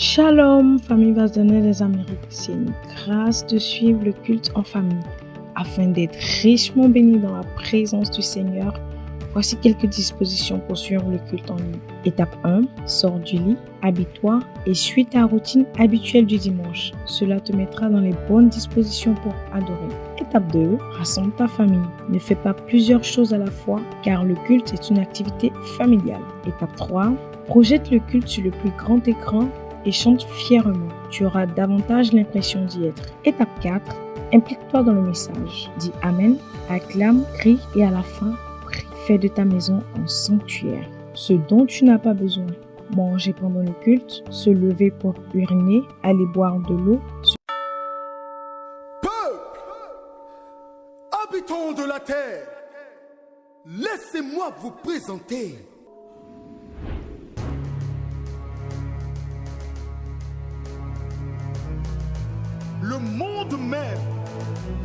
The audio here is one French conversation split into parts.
Shalom, famille Vase-d'Honneur des Amériques. C'est une grâce de suivre le culte en famille. Afin d'être richement bénis dans la présence du Seigneur, voici quelques dispositions pour suivre le culte en ligne. Étape 1, sors du lit, habille-toi et suis ta routine habituelle du dimanche. Cela te mettra dans les bonnes dispositions pour adorer. Étape 2, rassemble ta famille. Ne fais pas plusieurs choses à la fois car le culte est une activité familiale. Étape 3, projette le culte sur le plus grand écran et chante fièrement. Tu auras davantage l'impression d'y être. Étape 4, implique-toi dans le message. Dis Amen, acclame, crie et à la fin, prie. Fais de ta maison un sanctuaire. Ce dont tu n'as pas besoin. Manger pendant le culte, se lever pour uriner, aller boire de l'eau. Peuple, habitants de la terre, laissez-moi vous présenter le monde même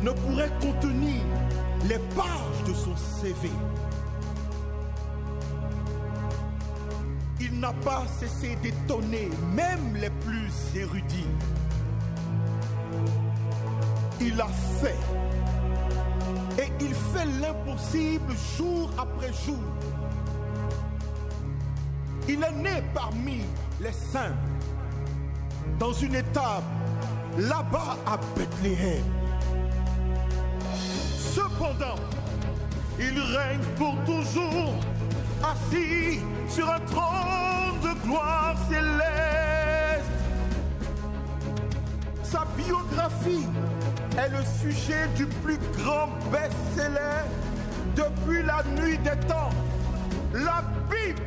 ne pourrait contenir les pages de son CV. Il n'a pas cessé d'étonner même les plus érudits. Il a fait et il fait l'impossible jour après jour. Il est né parmi les saints dans une étape là-bas à Bethléem. Cependant, il règne pour toujours, assis sur un trône de gloire céleste. Sa biographie est le sujet du plus grand best-seller depuis la nuit des temps, la Bible.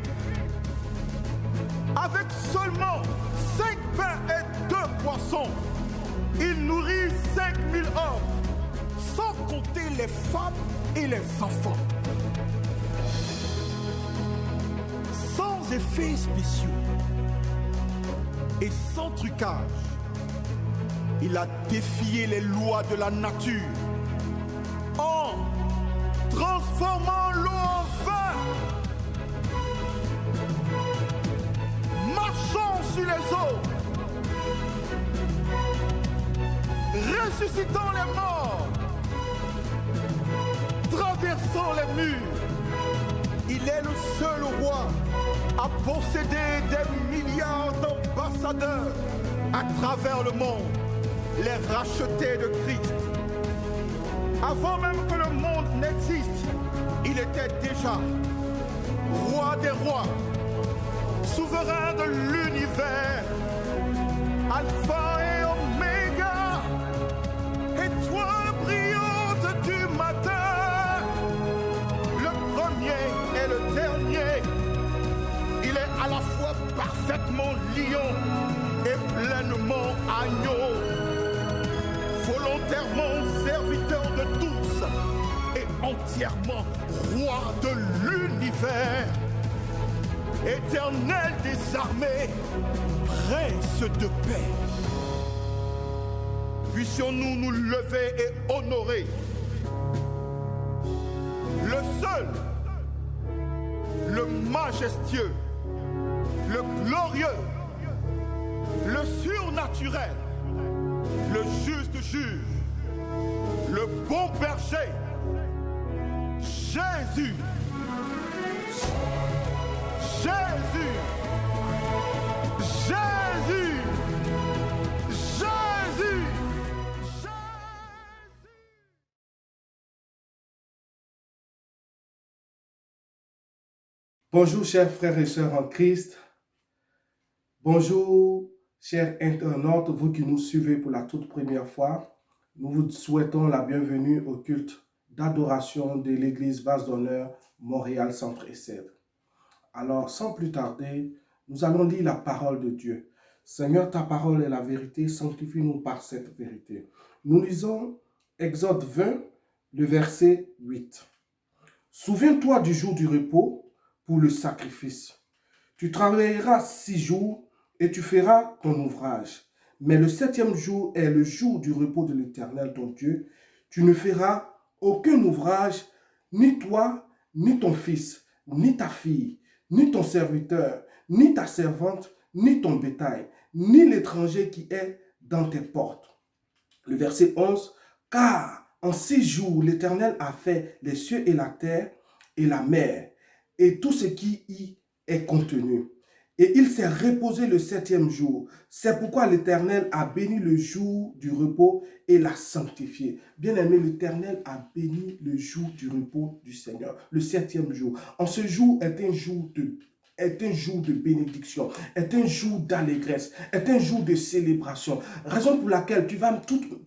Avec seulement 5 pains et 2 poissons, il nourrit 5000 hommes, sans compter les femmes et les enfants. Sans effets spéciaux et sans trucage, il a défié les lois de la nature en transformant l'eau en vin, marchant sur les eaux, ressuscitant les morts, traversant les murs. Il est le seul roi à posséder des milliards d'ambassadeurs à travers le monde, les rachetés de Christ. Avant même que le monde n'existe, il était déjà roi des rois, souverain de l'univers, alpha et oméga, étoile brillante du matin, le premier et le dernier. Il est à la fois parfaitement lion et pleinement agneau, volontairement serviteur de tous et entièrement roi de l'univers, éternel des armées, prince de paix. Puissions-nous nous lever et honorer le seul, le majestueux, le glorieux, le surnaturel, le juste juge, le bon berger, Jésus. Jésus. Jésus. Jésus. Bonjour chers frères et sœurs en Christ. Bonjour chers internautes, vous qui nous suivez pour la toute première fois. Nous vous souhaitons la bienvenue au culte d'adoration de l'église Vase-d'Honneur Montréal Centre et Cèdre. Alors sans plus tarder, nous allons lire la parole de Dieu. Seigneur, ta parole est la vérité, sanctifie-nous par cette vérité. Nous lisons Exode 20, le verset 8. Souviens-toi du jour du repos pour le sacrifice. Tu travailleras 6 jours et tu feras ton ouvrage. Mais le 7e jour est le jour du repos de l'Éternel, ton Dieu. Tu ne feras aucun ouvrage, ni toi, ni ton fils, ni ta fille, ni ton serviteur, ni ta servante, ni ton bétail, ni l'étranger qui est dans tes portes. Le verset 11, car en 6 jours, l'Éternel a fait les cieux et la terre et la mer et tout ce qui y est contenu. Et il s'est reposé le 7e jour. C'est pourquoi l'Éternel a béni le jour du repos et l'a sanctifié. Bien-aimé, l'Éternel a béni le jour du repos du Seigneur, le 7e jour. En ce jour est un jour de bénédiction, est un jour d'allégresse, est un jour de célébration. Raison pour laquelle tu vas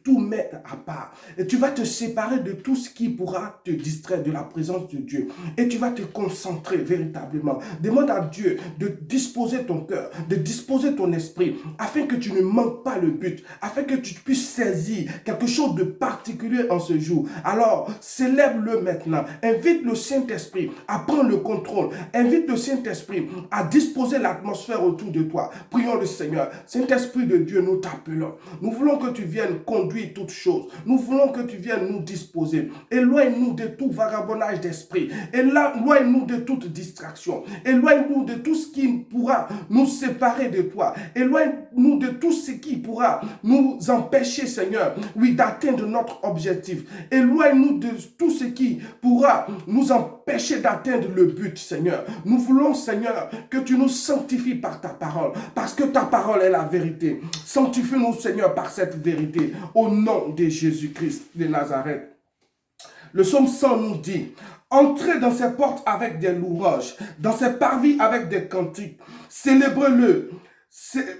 tout mettre à part et tu vas te séparer de tout ce qui pourra te distraire de la présence de Dieu et tu vas te concentrer véritablement. Demande à Dieu de disposer ton cœur, de disposer ton esprit afin que tu ne manques pas le but, afin que tu puisses saisir quelque chose de particulier en ce jour. Alors, célèbre-le maintenant. Invite le Saint-Esprit à prendre le contrôle. Invite le Saint-Esprit à disposer l'atmosphère autour de toi. Prions le Seigneur. Saint-Esprit de Dieu, nous t'appelons. Nous voulons que tu viennes conduire toutes choses. Nous voulons que tu viennes nous disposer. Éloigne-nous de tout vagabondage d'esprit. Éloigne-nous de toute distraction. Éloigne-nous de tout ce qui pourra nous séparer de toi. Éloigne-nous de tout ce qui pourra nous empêcher, Seigneur, oui, d'atteindre notre objectif. Éloigne-nous de tout ce qui pourra nous empêcher d'atteindre le but, Seigneur. Nous voulons, Seigneur, que tu nous sanctifies par ta parole, parce que ta parole est la vérité. Sanctifie-nous, Seigneur, par cette vérité, au nom de Jésus-Christ de Nazareth. Le psaume 100 nous dit, entrez dans ses portes avec des louanges, dans ses parvis avec des cantiques, célébrez-le.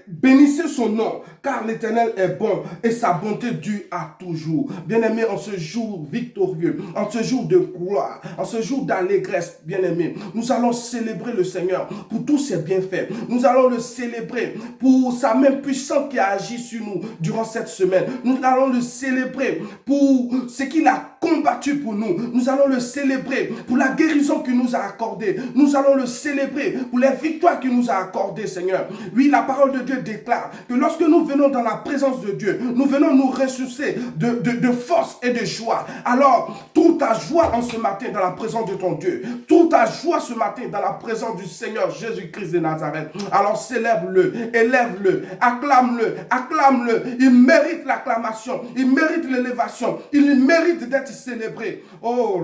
Bénissez son nom, car l'Éternel est bon et sa bonté dure à toujours. Bien-aimé, en ce jour victorieux, en ce jour de gloire, en ce jour d'allégresse, bien-aimé, nous allons célébrer le Seigneur pour tous ses bienfaits. Nous allons le célébrer pour sa main puissante qui a agi sur nous durant cette semaine. Nous allons le célébrer pour ce qu'il a combattu pour nous. Nous allons le célébrer pour la guérison qu'il nous a accordée. Nous allons le célébrer pour les victoires qu'il nous a accordées, Seigneur. Oui, la parole de Dieu déclare que lorsque nous venons dans la présence de Dieu, nous venons nous ressourcer de force et de joie. Alors, trouve ta joie en ce matin dans la présence de ton Dieu. Trouve ta joie ce matin dans la présence du Seigneur Jésus-Christ de Nazareth. Alors, célèbre-le, élève-le, acclame-le, acclame-le. Il mérite l'acclamation, il mérite l'élévation, il mérite d'être célébré. Oh,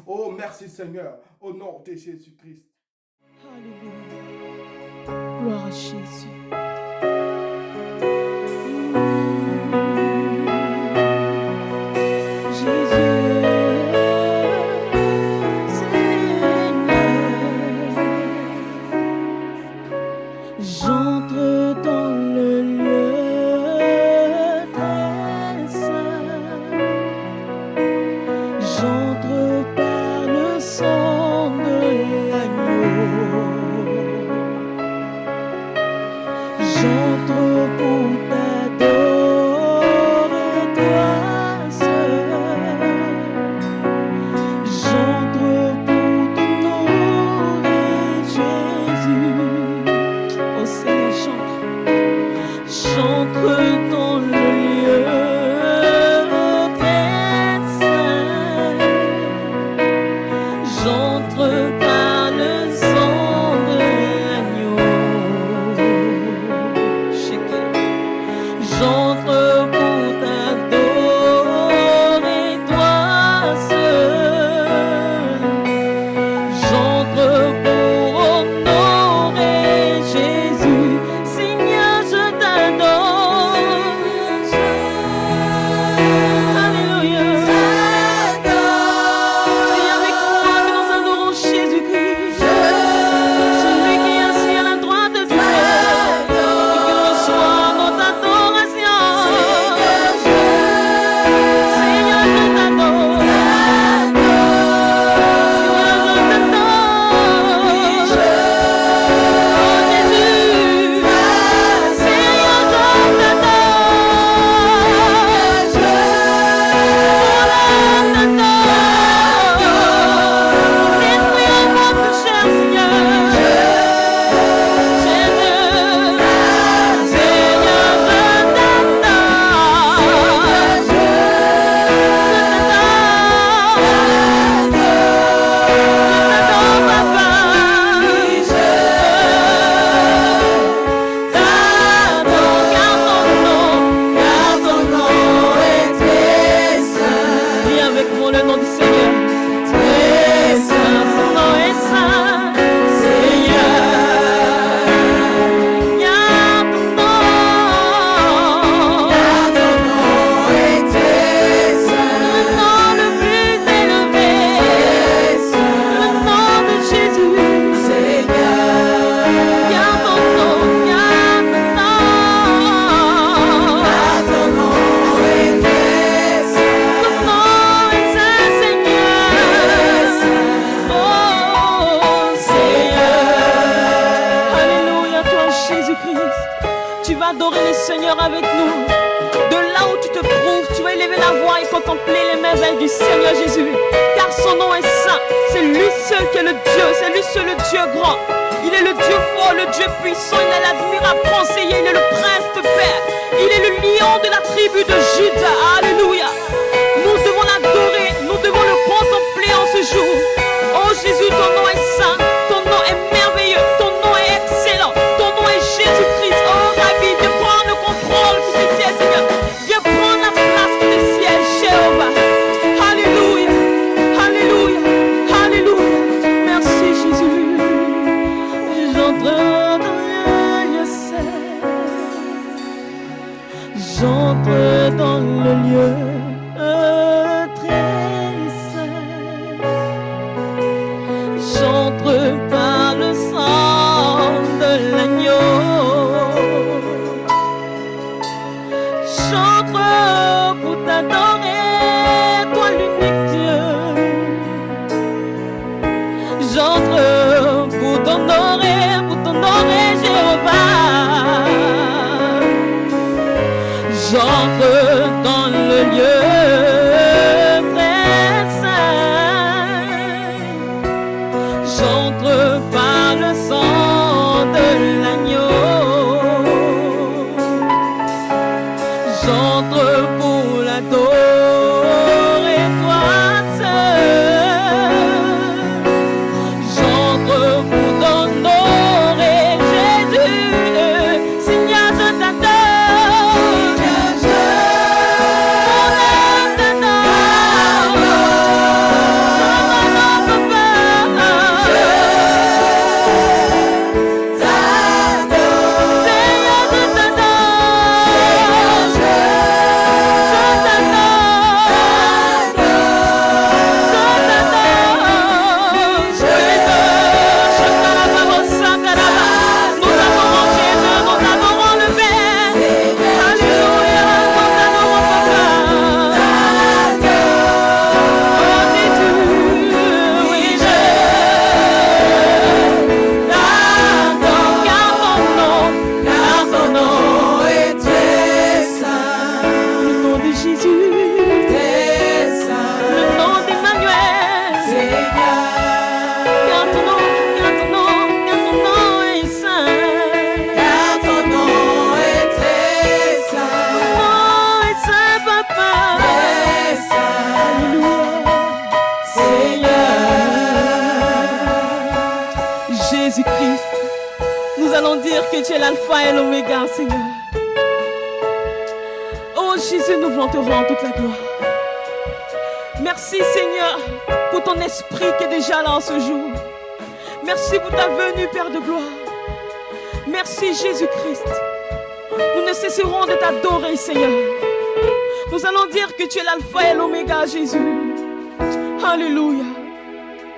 oh, merci Seigneur, au nom de Jésus-Christ. Alléluia. Gloire à Jésus. J'entre dans le lieu très saint. J'entre par le sang de l'agneau. le nom du Seigneur. Très saint, son nom est saint, Seigneur. Seigneur avec nous. De là où tu te trouves, tu vas élever la voix et contempler les merveilles du Seigneur Jésus. Car son nom est saint. C'est lui seul qui est le Dieu. C'est lui seul le Dieu grand. Il est le Dieu fort, le Dieu puissant. Il est l'admirable conseiller. Il est le prince de paix. Il est le lion de la tribu de Juda. Alléluia. Nous devons l'adorer. Nous devons le contempler en ce jour. Oh Jésus, ton nom est saint. Ton nom est merveilleux. Ton nom est excellent. Ton nom est Jésus-Christ. Oh Rabbi, viens prendre le contrôle du ciel, Seigneur. Viens prendre la place du ciel, Jéhovah. Alléluia. Alléluia. Alléluia. Merci Jésus. J'entre dans le lieu saint. J'entre dans le lieu très saint. J'entre par le sang de l'agneau. J'entre pour t'adorer, toi l'unique Dieu. J'entre pour t'honorer Jéhovah. J'entre dans le lieu très saint. J'entre par le sang de l'agneau. J'entre pour l'adorer, toi seul. J'entre pour t'honorer, Jésus. Seigneur, je t'adore. Mon âme t'adore. Papa. Seigneur, je t'adore. Jésus-Christ, nous allons dire que tu es l'alpha et l'oméga, Seigneur. Oh Jésus, nous voulons te rendre toute la gloire. Merci Seigneur pour ton esprit qui est déjà là en ce jour. Merci pour ta venue, Père de gloire. Merci Jésus-Christ. Nous ne cesserons de t'adorer, Seigneur. Nous allons dire que tu es l'alpha et l'oméga, Jésus. Alléluia.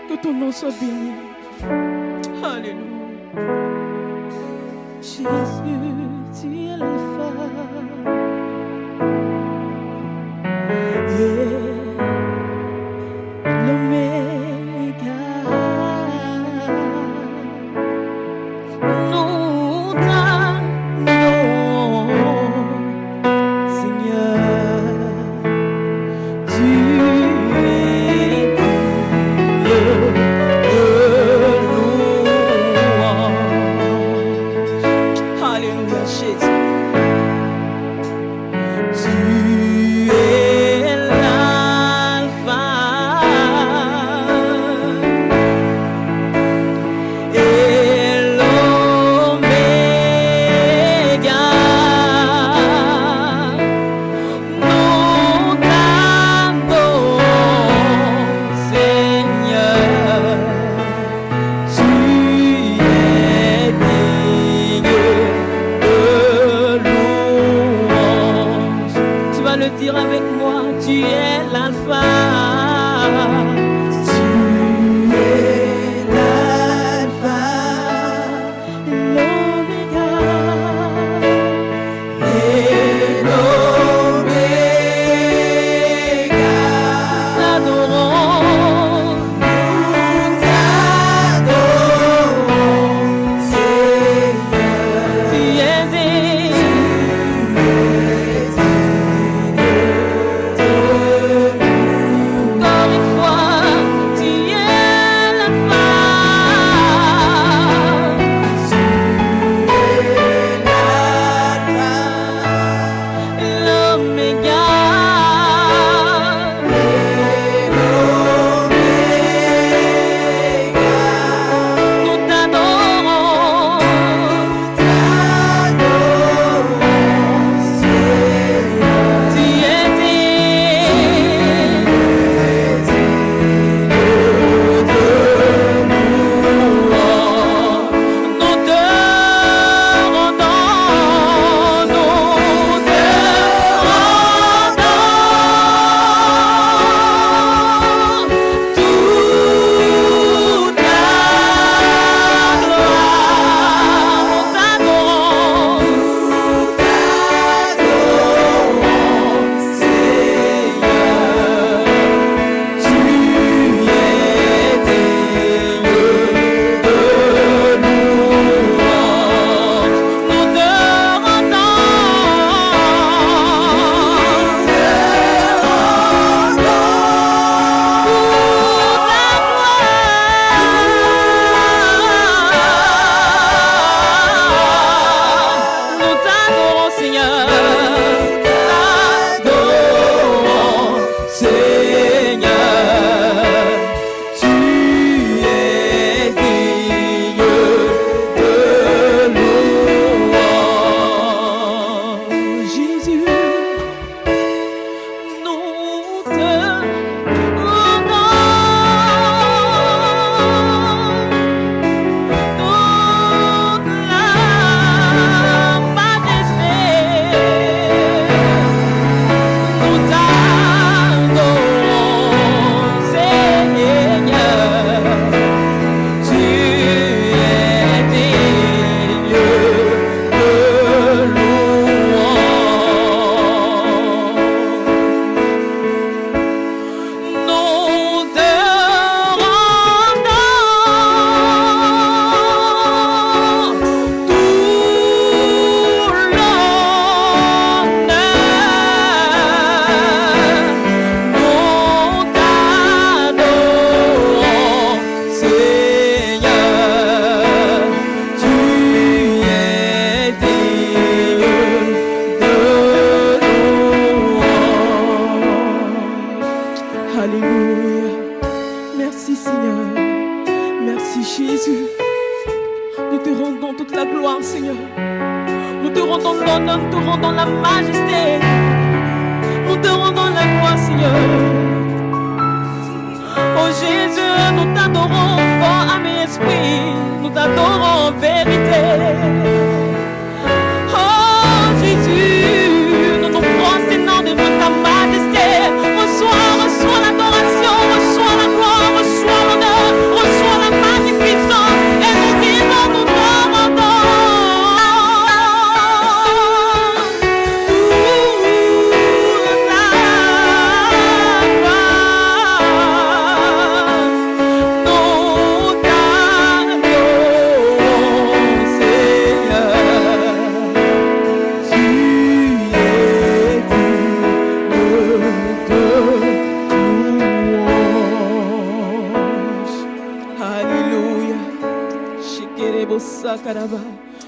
Que ton nom soit béni. Alléluia. Jésus, tu es l'alpha et l'oméga. Nous t'adorons, Seigneur. Tu es Dieu de louange. Alléluia, Jésus. Tu es là. l'alpha.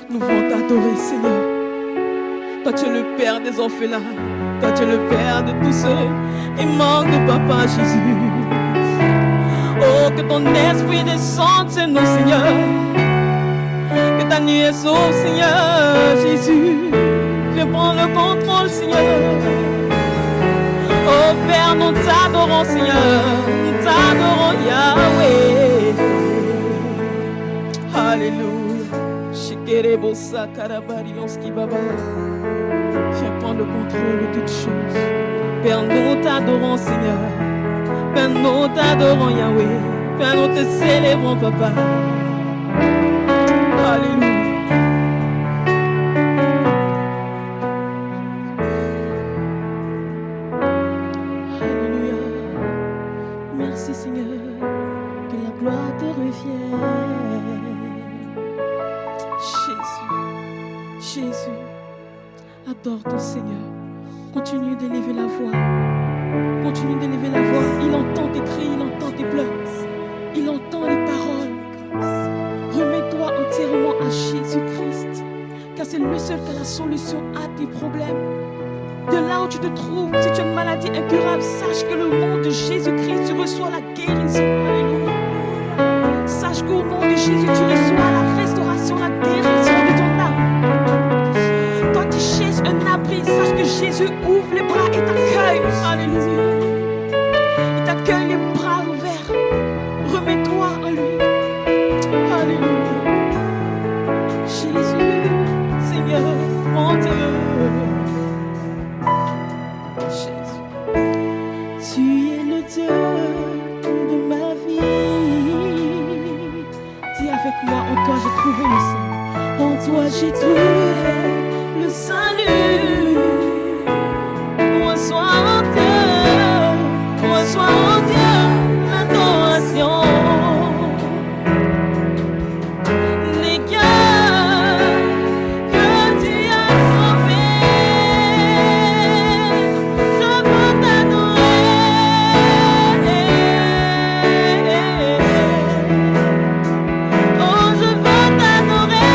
Nous voulons t'adorer, Seigneur. Toi, tu es le Père des orphelins. Toi, tu es le Père de tous ceux qui manquent de Papa Jésus. Oh, que ton esprit descende sur nous, Seigneur. Que ta nuée sauve, Seigneur Jésus. Viens prendre le contrôle, Seigneur. Oh, Père, nous t'adorons, Seigneur. Nous t'adorons, Yahweh. Alléluia. Viens prendre le contrôle de toutes choses. Père, nous t'adorons, Seigneur. Père, nous t'adorons, Yahweh. Père, nous te célébrons, Papa. Alléluia. Alléluia. Merci, Seigneur. Que la gloire te revienne. Jésus, adore ton Seigneur. Continue d'élever la voix. Continue d'élever la voix. Il entend tes cris, il entend tes pleurs. Il entend les paroles. Remets-toi entièrement à Jésus-Christ, car c'est lui seul qui a la solution à tes problèmes. De là où tu te trouves, si tu as une maladie incurable, sache que le nom de Jésus-Christ, tu reçois la guérison. Alléluia. Sache qu'au nom de Jésus, tu reçois la restauration, la guérison de ton âme. Toi qui cherches un abri, sache que Jésus ouvre les bras et t'accueille. Alléluia. Il t'accueille les bras ouverts. Remets-toi en lui. Alléluia. Jésus, Seigneur, mon Dieu. Jésus, tu es le Dieu de ma vie. Dis avec moi, en toi j'ai trouvé le salut. En toi j'ai trouvé le salut. Reçois en Dieu l'adoration. Les cœurs que tu as sauvés, je veux t'adorer. Oh, je veux t'adorer.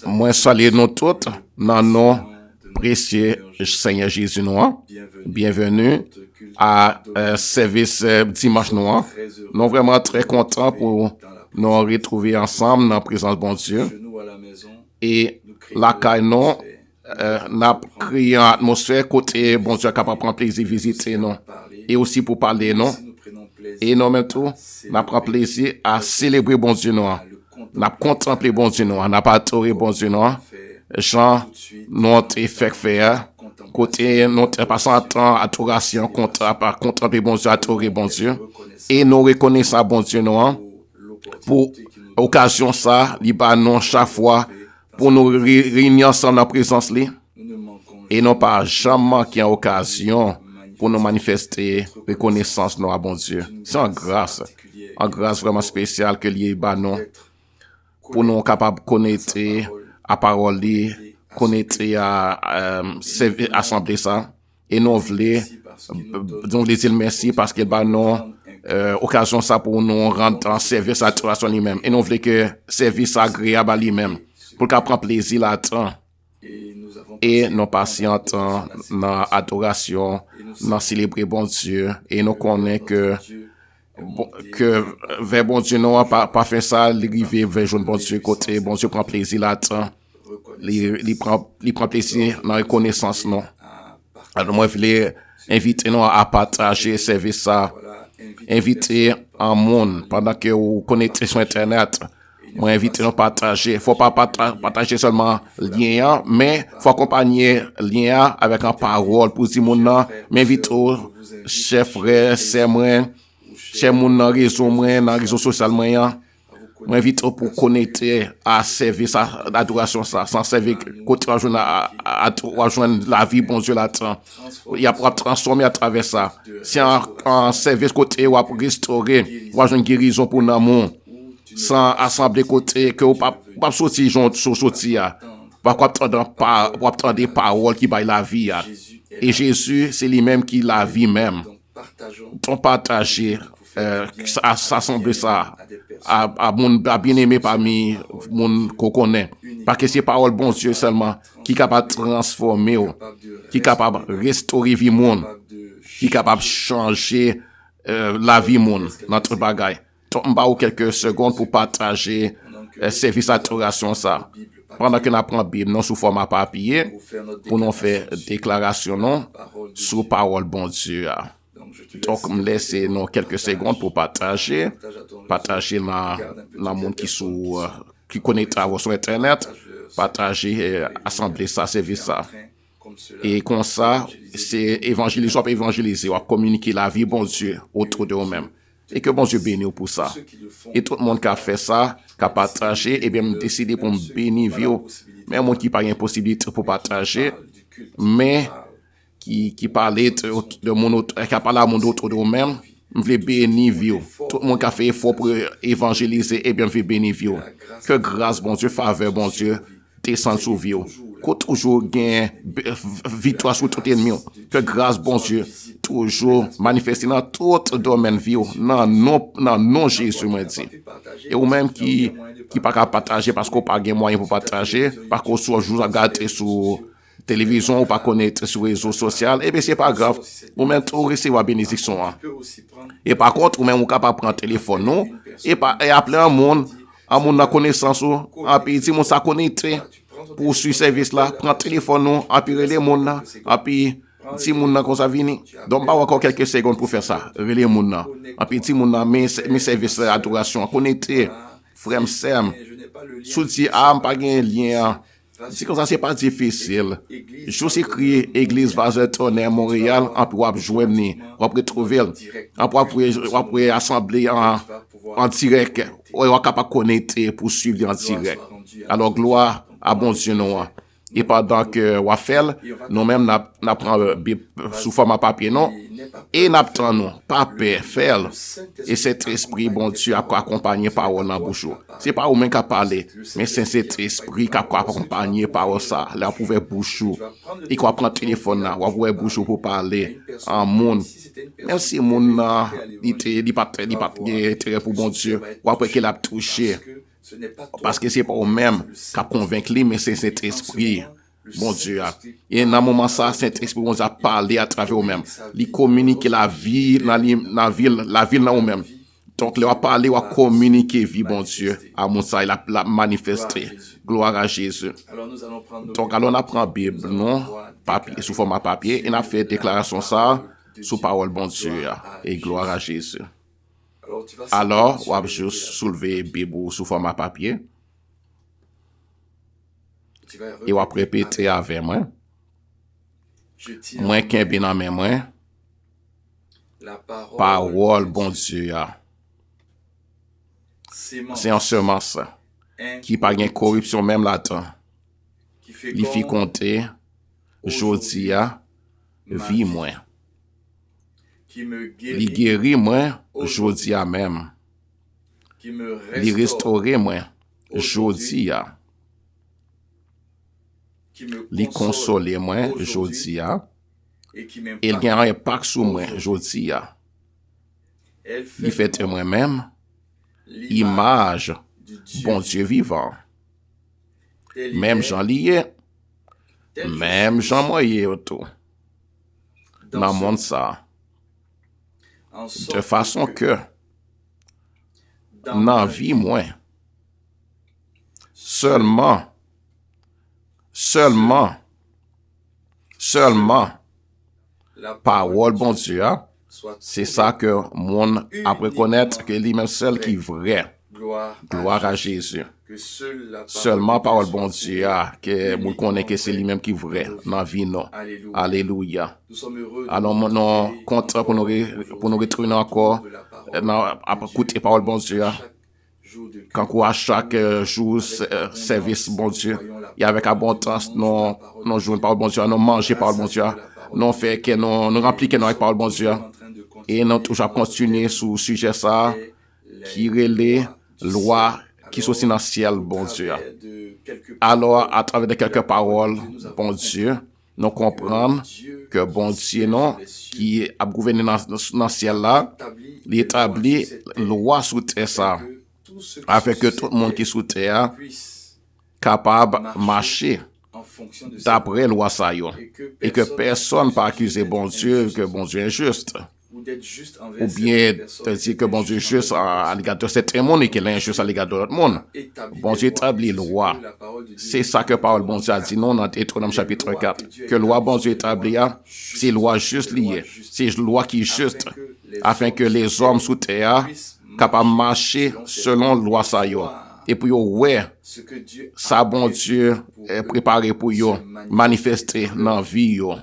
Moi, saluer nous toutes dans nos précieux Seigneur Jésus noir. Bienvenue à service dimanche noir. Nous sommes vraiment très contents pour nous retrouver ensemble dans la présence de bon Dieu. Et la caille nous n'a créé une atmosphère côté bon Dieu capable de prendre plaisir de visiter nous. Et aussi pour parler nous. Et nous même tout, nous prenons plaisir à célébrer bon Dieu noir. Nous contempler bon Dieu noir. Nous pas adoré bon Dieu noir. Jean, notre effet faire, côté notre passant temps, adoration, contempler bon Dieu, adorer bon Dieu. Et nous reconnaissons bon Dieu noir. Pour occasion ça, Libanon chaque fois, pour nous réunir ensemble dans la présence li. Et non pas jamais manquer en occasion pour nous manifester reconnaissance nous à bon Dieu. C'est en grâce vraiment spéciale que Libanon pour nous capables de connecter à parole, connecter à assembler ça. Et nous voulons dire merci parce que Libanon occasion ça pour nous rendre en service à lui-même. Et nous voulons que service agréable à lui-même pour qu'il prenne plaisir là-dedans. Et nous patientons dans l'adoration, dans célébrer bon Dieu. Et nous connaissons que vers bon Dieu, nous pas fait ça, l'arriver vers jeune bon Dieu côté, bon Dieu prend plaisir là-dedans. Il prend plaisir dans la reconnaissance, non. Alors, moi, je voulais inviter nous à partager service ça. Inviter un monde pendant que vous connectez sur Internet. Moi, inviter nous à partager. Faut pas partager seulement lien, mais faut accompagner lien avec une parole pour dire mon m'invite aux chers frères, sœurs, chers moun dans réseau dans réseau social moi invite pour connecter à service à l'adoration ça sans servir côté rejoindre la vie bon Dieu là-dedans. Il y a pour transformer à travers ça. C'est un service côté ou pour restaurer ou une guérison pour l'amour sans assembler côté que pas sortir sortir pas attendre des paroles qui baillent la vie et Jésus c'est lui-même qui la vie même. On partager s'assembler ça à bien-aimé parmi mon qu'on connaît. Parce que c'est parole bon Dieu seulement qui est capable de transformer, qui est capable de restaurer vie monde, qui est capable de changer la vie monde, notre bagaille. Donc, on va quelques secondes pour partager service d'adoration ça. Pendant que nous apprenons la Bible, non sous format papier, pour nous faire déclaration non sous parole bon Dieu. Donc, me laisser nous quelques secondes pour partager dans le monde qui connecte sur Internet, partager, assembler ça, service ça. Et comme ça, c'est évangéliser, ou communiquer la vie bon Dieu autour de nous-mêmes. Et que bon Dieu bénisse pour ça. Et tout le monde qui a fait ça, qui a partagé, et bien, décidé pour me bénir, mais moi qui n'a pas une possibilité pour partager, mais qui parlait de mon autre, qui a parlé à mon autour de nous-mêmes, je veux bénir vous. Tout le monde qui a fait effort pour évangéliser, et bien, je veux bénir vous. Que grâce, bon Dieu, faveur, bon Dieu, descende sur vous. Que toujours gagne victoire sur tout ennemi. Que grâce, bon Dieu, toujours manifester dans tout domaine vie, dans non Jésus, moi dit. Et ou même qui pas capable partager parce qu'on pas gain moyen pour partager, parce qu'on soit toujours regarder sur télévision ou pas connaître sur les réseaux sociaux, et bien c'est pas grave. Ou même tout recevoir bénédiction. Et par contre, ou même on capable prendre téléphone non et appeler un monde dans connaissance en puis dire mon ça connecter pour suivre service là, prendre téléphone non, appeler les monde là, puis si moun nan comme ça vini. Donc pas encore quelques secondes pour faire ça. Relé moun nan. En puis si moun nan mes services adoration connecter frère Sam. Souti pas gen lien. C'est comme ça c'est pas difficile. Je suis créé église Vase Tonnerre Montréal en pour joindre, on retrouver en pour assembler en direct. On est capable connecter pour suivre en direct. Alors gloire à bon Dieu nous. Et pendant que on fait, nous-mêmes n'apprend sous format papier non et n'attend nous papier faire et cet esprit bon Dieu a accompagné parole dans bouche. C'est pas vous-même qui parler, mais c'est cet esprit qui a accompagné parole ça. Là pouvait bouche et qu'on prend téléphone là, on pouvait bouche pour parler en monde. Même si monde il pas intérêt pour bon Dieu, ou après qu'il a touché Parce que c'est pas eux-mêmes qui convaincu lui, mais c'est cet esprit. Bon Dieu, et dans le moment ça, Saint-Esprit nous a parlé à travers eux-mêmes. Il communique la vie dans la ville dans eux-mêmes. Donc, il a parlé, il a communiqué vie, bon Dieu, à Moussa, il a manifesté. Gloire à Jésus. Donc, alors on apprend la Bible, non? Papier, sous format papier, et on a fait déclaration ça, sous parole, bon Dieu, et gloire à Jésus. Alors, on va juste soulever la Bible sous format papier. Et on va répéter avec moi. Moi qui ai bien dans mes mains. Parole, bon Dieu. C'est en semence qui n'a pas de corruption même là-dedans. Il fait compter, jodi a, vie moi. Il guérit moi, jodi a même. Il restaure moi, jodi a. Il console moi, jodi a. Il a un impact sur moi, jodi a. Il fait moi-même, image, bon Dieu vivant. Même Jean lié, même Jean moyen autour. Dans le monde ça. De façon que, dans la vie, moi, seulement, parole, bon Dieu, c'est ça que mon après connaître que lui-même seul qui est vrai. Gloire à Jésus. Seulement parole, bon Dieu, que mon connaît que c'est lui-même qui est vrai dans la vie, non. Alléluia. Alors, nous sommes contents pour nous retrouver encore, après écouter parole, bon Dieu. Quand à chaque jour, service, bon Dieu, et avec abondance, nous jouons par bon Dieu, nous mangeons par bon Dieu, nous fait que nous remplissons avec parole bon Dieu, et nous toujours continuer sur le sujet ça, qui relève loi qui sont dans le ciel, bon Dieu. Alors, à travers de quelques paroles, bon Dieu, nous comprenons que bon Dieu, non, qui a gouverné dans le ciel là, il établit loi sous terre ça. Afin que tout le monde qui est sous terre capable de marcher d'après loi ça et que personne ne peut accuser bon Dieu que bon Dieu est injuste ou bien de dire que bon Dieu est juste à l'égard de certains monde et qu'il est injuste à l'égard de l'autre monde. Bon Dieu établit loi. C'est ça que parole bon Dieu a dit non dans Deutéronome chapitre 4 que loi bon Dieu établit c'est loi juste liée, c'est loi qui est juste afin que les hommes sous terre capable de marcher selon la loi ça yo. Et puis ouais, ça bon Dieu est préparé pour yo manifester dans la vie yo.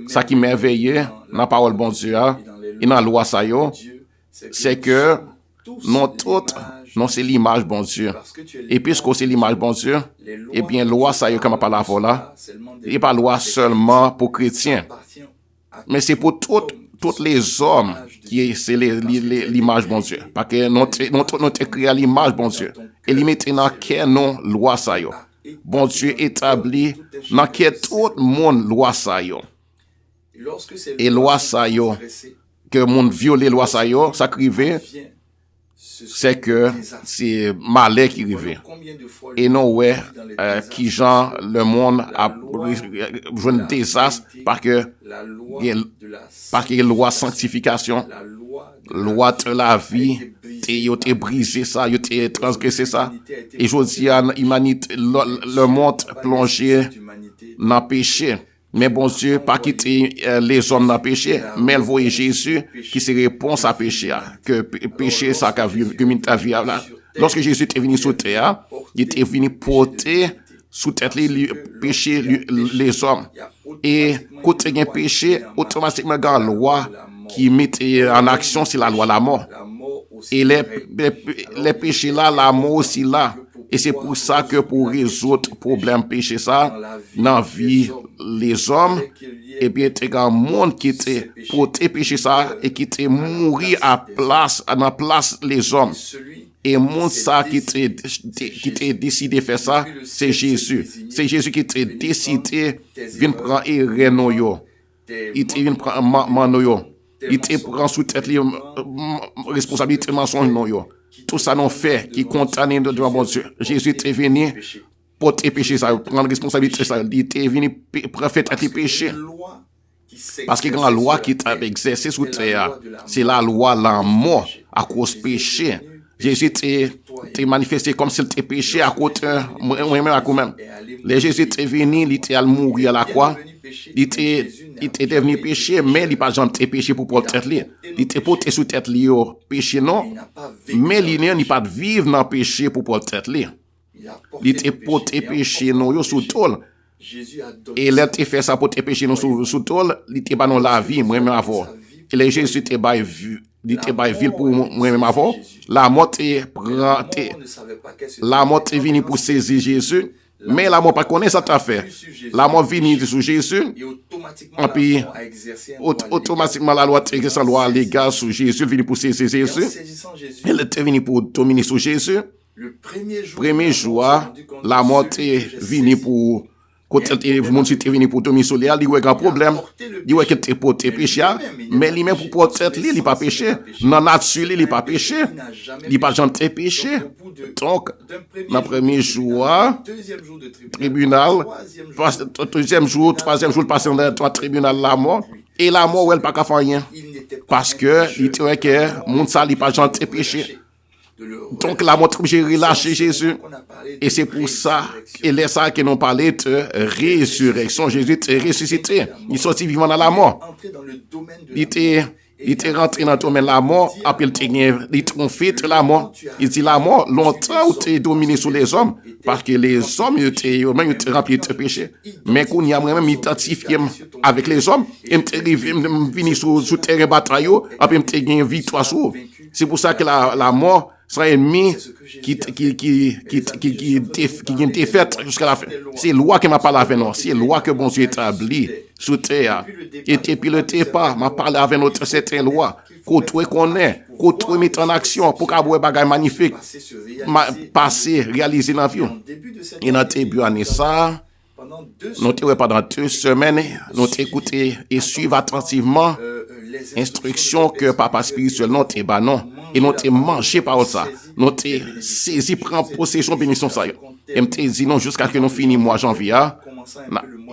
Ça qui merveilleux dans la parole bon Dieu et dans la loi ça yo, c'est que non tout non c'est l'image bon Dieu. Et puisque c'est l'image bon Dieu, et bien loi ça yo comme par la là, et pas loi seulement pour chrétiens. Mais c'est pour tous les hommes qui c'est l'image bon Dieu parce que notre créé à l'image bon Dieu et limité dans quel nom loi ça yo bon Dieu établi dans quel tout le monde loi ça yo et loi ça yo que monde violer loi ça yo ça crivé c'est que c'est malheur qui arrive et non ouais qui genre le monde a joué un désastre parce que loi sanctification loi de la vie yo te brisé ça yo te transgressé ça et je dis à l'humanité le monde plongé dans le péché. Mais bon Dieu, pas quitter les hommes dans le péché, mais le voyait Jésus qui se réponse à péché. Que péché, ça a vu ta vie là. Lorsque Jésus est venu sur terre, il était venu porter sous tête les péchés les hommes. Et quand il y a un péché, automatiquement, il y a une loi qui met en action, c'est la loi de la mort. Et les péchés là, la mort aussi là. Et c'est pour ça que pour résoudre le problème péché ça, dans la vie, les hommes, et bien, il y a un monde qui était porté péché ça et qui était mourir dans la place les hommes. Et le monde ça qui était décidé de faire ça, c'est Jésus. C'est Jésus qui était décidé de venir prendre Renoyo. Il était venu prendre Manoyo. Il était prendre sous tête les responsabilités mensonges. tout ça nous fait, qui condamne devant mon Dieu. Jésus est venu porter péché, ça, prendre responsabilité, ça, il est venu faire traiter péché. Parce qu'il y a une loi qui est exercée sous terre. C'est la loi, la mort, à cause péché. Jésus t'est manifesté comme s'il était péché à cause de moi-même, à même. Les Jésus est venu, il était à mourir à la croix. Il était devenu péché, mais il n'a pas jamais été péché pour porter tête. Il était porté sous tête au péché, non. Mais il n'a pas vivre dans le péché pour porter tête. Il était porté péché, non, sous tôle. Et il a fait ça pour te péché, non, sous tôle. Il était pas dans la vie, moi-même avant. Et les Jésus était pas vu. Il était pas ville pour moi-même avant. La mort est venue pour saisir Jésus. Mais la mort pas connaît ça t'a fait. La mort vient sur Jésus. Et puis, automatiquement, la loi exerce la loi légale sur Jésus. Vient pour saisir Jésus. Elle était venue pour dominer sur Jésus. Premier jour, la mort est venue pour quand mon Dieu est venu pour dominer sur l'air, il y a un grand problème. Il y a qu'il porté péché, mais lui-même pour porter tête, il n'est pas péché. Dans la nature, il n'est pas péché. Il n'est pas jamais péché. Donc, dans le premier jour, tribunal, deuxième jour, troisième jour, passé dans le tribunal, la mort. Et la mort, elle n'a pas fait rien. Parce que, il dit que mon ça, il n'est pas jamais péché. Donc, la mort j'ai relâché Jésus. Et c'est pour ça, et c'est ça que nous parlons de résurrection. Jésus est ressuscité. Il est sorti vivant dans la mort. Il était rentré dans le domaine de la mort. Après, il trompé la mort. Il dit la mort, longtemps, où tu es dominé sur les hommes. Parce que les hommes, ils étaient remplis de péché. Mais qu'on y a même identifié avec les hommes, ils sont venus sur le terrain de bataille. Après, ils ont gagné une victoire sur eux. C'est pour ça que la mort, c'est un ennemi qui est défaite jusqu'à la fin. C'est la loi qui m'a parlé avec nous. C'est la loi que bon Dieu établit sous terre. Et tu piloté pas, m'a parlé avec notre certaine loi. Qu'on connaît, qu'on met en action pour qu'à des bagages magnifiques passer, réaliser dans la vie. Et dans le début d'année ça, nous avons pendant 2 semaines, nous avons écouté et suivi attentivement instructions que papa spirituel nous a non. Et nous avons mangé par ça. Nous avons saisi, prend possession, bénédiction ça. Et nous avons dit non jusqu'à ce que nous finissions mois janvier,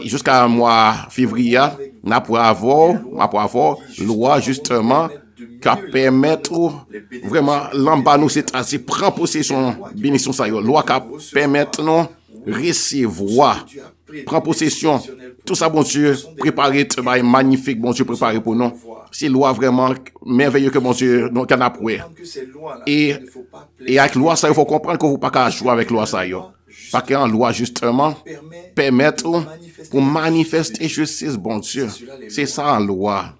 jusqu'à mois février, nous avons avoir loi justement qui permettre vraiment l'en-bas nous c'est prend possession, bénédiction ça. Loi qui permettre nous recevoir, prend possession. Tout ça, bon Dieu, préparé, travail magnifique, bon Dieu, préparé pour nous. C'est loi vraiment merveilleux que bon Dieu nous a approuvé. Et avec loi, ça, il faut comprendre que vous ne pouvez pas jouer avec loi, ça. Parce qu'en loi, justement, permettre pour manifester justice, bon Dieu. C'est ça en loi.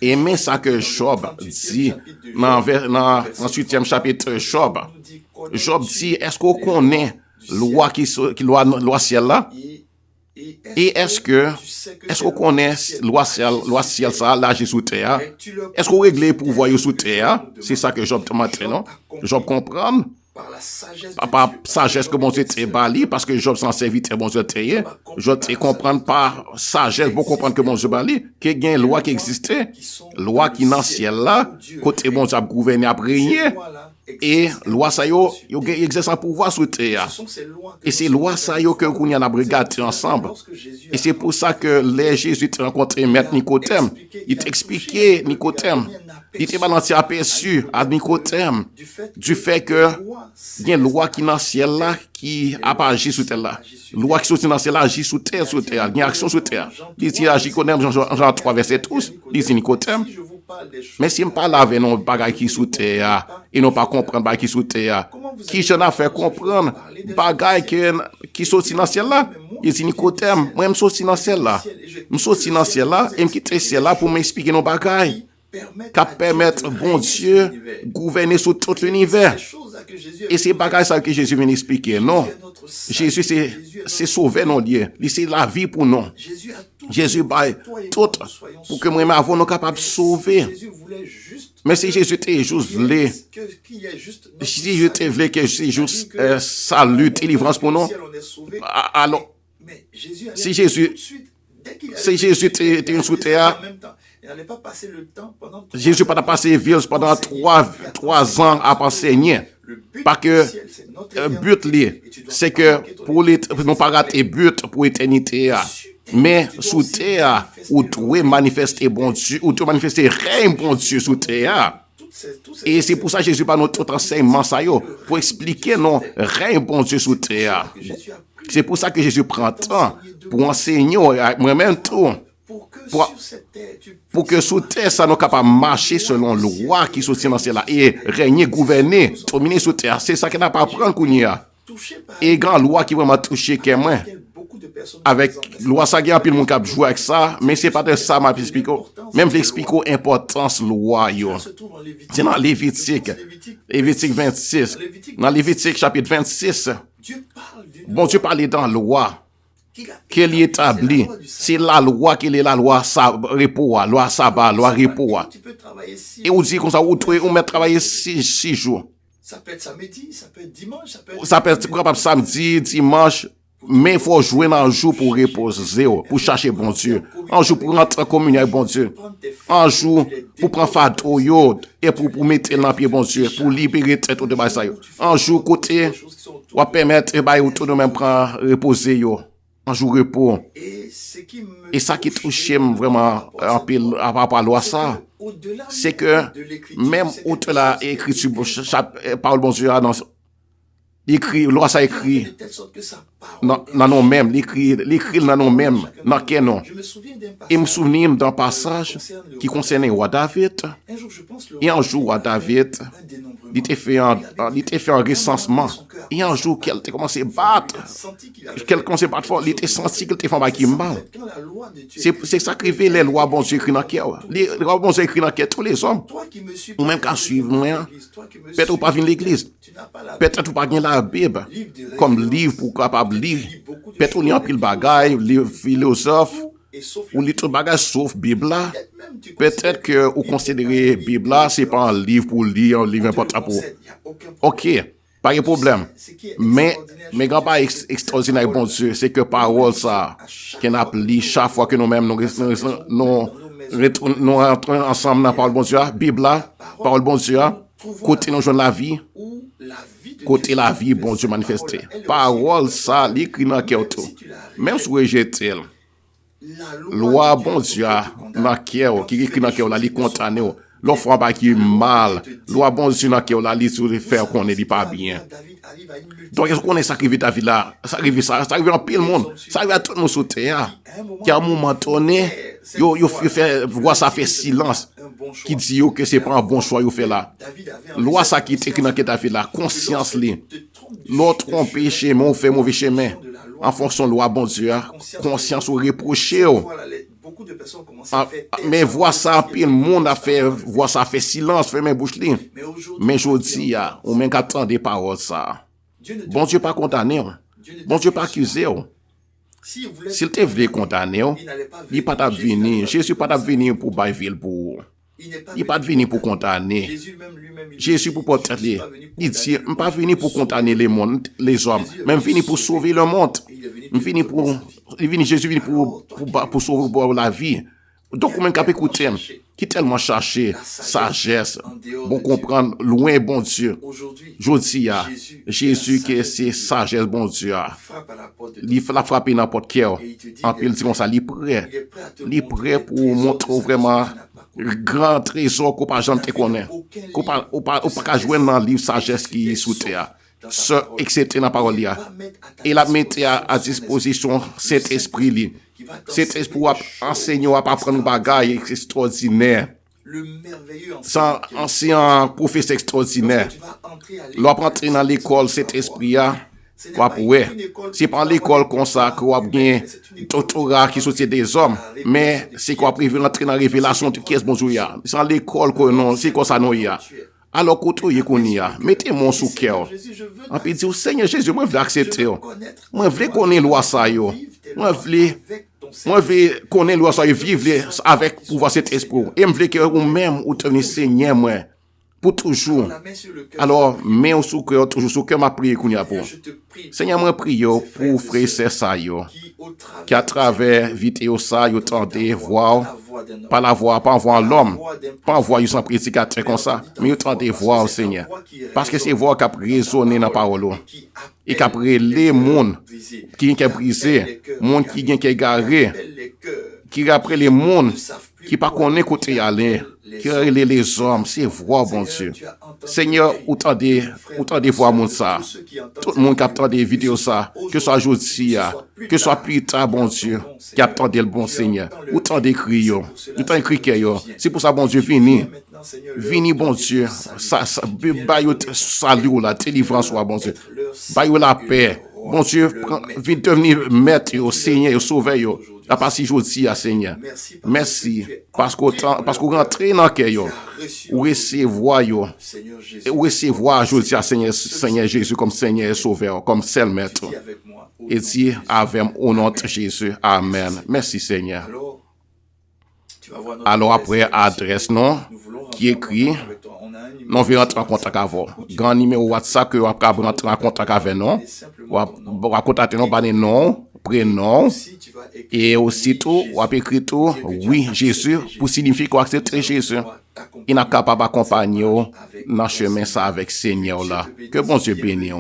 Et mais ça que Job dit dans le 8e chapitre, Job dit, est-ce qu'on connaît loi loi ciel là? Et est-ce qu'on connaît loi ciel ça, l'agir sous terre? Est-ce qu'on règle pour voir sous terre? C'est ça que Job te montre, non? Job comprend. Par sagesse que bon Dieu t'est bali, parce que Job s'en servit très bon Dieu t'est. Job te comprendre par sagesse, pour comprendre que bon Dieu bali, qu'il y a une loi qui existait, loi qui dans le ciel là, côté bon Dieu a gouverné, a régné. Et loi ça yo exerce un pouvoir sur terre. Et c'est loi ça yo que nous avons regardé ensemble. Et c'est pour ça que les Jésus ont rencontré maître Nicodème. Il t'expliquait Nicodème. Il t'a balancé aperçu à Nicodème du fait que il y a une loi qui est dans le ciel là qui a pas agi sur terre là. Loi qui sortit dans le ciel là agit sur terre. Il y a une action sur terre. Il dit agit Nicodème Jean 3 verset 12. Il dit Nicodème. Mais si je parle avec nos bagages qui sous terre et non pas comprendre bagages qui sous terre, qui je n'ai fait comprendre bagages qui sont dans le ciel là, il dit Nicodème, moi je suis dans le ciel là. Je suis dans le ciel là et je quitte le ciel là pour m'expliquer nos bagages. Qu'à permettre bon Dieu gouverner sur tout l'univers. Et c'est bagages ça que Jésus vient expliquer. Non, Jésus c'est sauver nos dieux. C'est la vie pour nous. Jésus baille tout pour que moi avant nous capables de sauver. Mais si Jésus était juste voulu, si Jésus était voulu que c'est juste salut, délivrance pour nous, alors si Jésus était sous terre, Jésus pas passé ville pendant 3 ans à enseigner. Parce que but c'est que pour nous pas rater but pour l'éternité. Mais sous terre, où tu manifester bon Dieu, où tu manifester rien bon Dieu sous terre. Et c'est pour ça que Jésus pas notre enseignement ça yo, pour expliquer non rien bon Dieu sous terre. C'est pour ça que Jésus prend temps pour enseigner moi-même tout. Pour que sous terre, ça nous capable de marcher selon la loi qui soutient dans cela et régner, gouverner, dominer sous terre. C'est ça qu'on n'a pas à prendre qu'on y a. Et grand loi qui vraiment touché que moi. Avec loi ça, il y a un peu de monde qui joue avec ça, mais c'est pas de ça m'a expliqué. Même j'explique l'importance de la loi. C'est dans Lévitique 26. Dans Lévitique chapitre 26, bon Dieu parlait dans la loi. Qu'elle établit, c'est la loi qui est la loi repos, loi sabbat, loi repos. Et on dit comme ça, on met travailler 6 jours. Ça peut être samedi, ça peut être dimanche, ça peut être capable samedi, dimanche, mais il faut jouer dans un jour pour reposer, pour chercher bon Dieu. Un jour pour rentrer en communion avec bon Dieu. Un jour pour prendre fardeau et pour mettre dans pied bon Dieu, pour libérer tête de ça. Un jour côté, on va permettre tout de même prendre reposer un jour repos. Et ça qui touche vraiment un peu à rapport à la loi ça, c'est que même au-delà écriture parole bon Dieu dans l'écrit loi ça écrit non même l'écrit non même dans quel nom. Et me souviens d'un passage qui concernait roi David. Et un jour roi David il était fait un recensement. Et un jour qu'elle a commencé à battre, qu'elle commençait à battre fort, il était senti qu'elle était fait un bail mal. C'est ça qui fait les lois bon Dieu écrites dans le cœur. Les lois bon Dieu écrites dans le cœur tous les hommes. Ou même qu'à suivre moi, peut-être ou pas venir l'église. Peut-être ou pas gagner la Bible comme livre pour capable lire. Peut-être ou n'y a plus de bagaille, livre philosophe. Ou lit tout bagage sauf Bible là. Peut-être que vous considérez Bible là, c'est pas un livre pour lire, un livre important pour. OK, pas de problème. Mais grand pas extraordinaire bon Dieu, c'est que parole ça qu'on appelle chaque fois que nous-mêmes nous rentrons ensemble dans la parole bon Dieu, Bible là, parole bon Dieu, côté nous joindre la vie. Côté la vie bon Dieu manifesté. Parole ça, l'écrit dans cœur tout. Même si vous rejetez loi bon Dieu dans cœur qui écrit dans cœur là, li condamné. L'offre pas qui mal. Loi bon Dieu dans cœur là, li sur faire qu'on est pas bien. Donc est-ce qu'on est sacrifié David là? Ça arrive en pile monde. Ça arrive à tout le monde sur terre. Qui à un moment donné, yo fait voir ça fait silence qui dit que c'est pas un bon choix yo fait là. Loi ça qui écrit dans cœur David là, conscience li. L'autre trompé chemin, on fait mauvais chemin. En fonction de loi bon Dieu, conscience ou reprocher. Mais voir ça, puis le monde a fait, voir ça fait silence, fait mes bouches lignes. Mais je dis, on m'a qu'attendre des paroles ça. Bon Dieu pas condamné. Bon Dieu pas accusé. S'il te voulait condamner, il pas venir. Jésus pas venir pour bailler pour. Il pas venir pour condamner. Jésus pour porter les. Il dit, il pas venir pour condamner les mondes, les hommes, même venir pour sauver le monde. Jésus vient pour sauver pour la vie. Donc, on m'a qu'à écouter, qui tellement chercher sagesse, bon comprendre loin bon Dieu. Je dis Jésus qui c'est sagesse bon Dieu. Il fait la frapper n'importe cœur. En plus, il dit comme ça, il est prêt pour montrer vraiment grand trésor qu'on pas jamais te connaît. Qu'on pas jouer dans le livre sagesse qui est sous terre. Ce excepté dans la parole là. Et la mettre à disposition cet esprit là. Cet esprit pour enseigner à apprendre bagaille extraordinaire. Sans ancien professeur extraordinaire. L'on entrer dans l'école cet esprit là. C'est pas l'école comme ça qu'on a bien doctorat qui sortit des hommes, mais c'est qu'on a prévu rentrer dans la révélation de qui est bon Dieu. C'est l'école que non, c'est comme ça non y a. Alors qu'on y a, mettez mon sous cœur. On peut dire Seigneur Jésus, moi je veux accepter. Moi je veux connaître loi ça yo. Moi je veux connaître loi ça et vivre avec pouvoir cet esprit. Et je veux que vous même ou tenir Seigneur moi pour toujours. La main sur le cœur. Alors, mets sous cœur, toujours sous cœur, ma prière qu'on y a pour. Je te prie. Seigneur, moi prie pour frère c'est ça yo, qui à travers vidéo ça, yo tendez voir, pas la voix, pas en voir l'homme, pas en voir yo sans prédicateur comme ça, mais yo tendez voir Seigneur. Parce que c'est voix qui a résonné dans la parole. Et qui a pris les mondes qui ont brisé, monde qui ont égaré, qui après les mondes qui pas connaît côté aller, qui les hommes, c'est voix bon Dieu. Seigneur, autant de voir mon ça. Tout le monde qui attend des vidéos ça, que ce soit aujourd'hui, que ce soit plus tard bon Dieu, qui attend le bon Seigneur. Autant d'écrit autant écrit c'est pour ça bon Dieu vini bon Dieu, ça baille salut la délivrance soit bon Dieu. Baille la paix. Bon Dieu, vient devenir maître au Seigneur, au sauveur yo. À partir aujourd'hui, Seigneur. Merci parce qu'on rentre dans le cœur, ou recevoir yo, ou recevoir aujourd'hui Seigneur Jésus comme Seigneur et Sauveur, comme seul maître. Et dis avec au nom de Jésus. Amen. Merci Seigneur. Alors après adresse non qui écrit, non veut rentrer en contact avec vous. Grand numéro WhatsApp que vous pouvez rentrer en contact avec nous. Vous contacter nous par nom, prénom et aussitôt vous avez écrit tout oui Jésus pour signifier qu'on accepte Jésus. Il n'est capable d'accompagner dans le chemin ça avec Seigneur là. Que bon Dieu bénisse.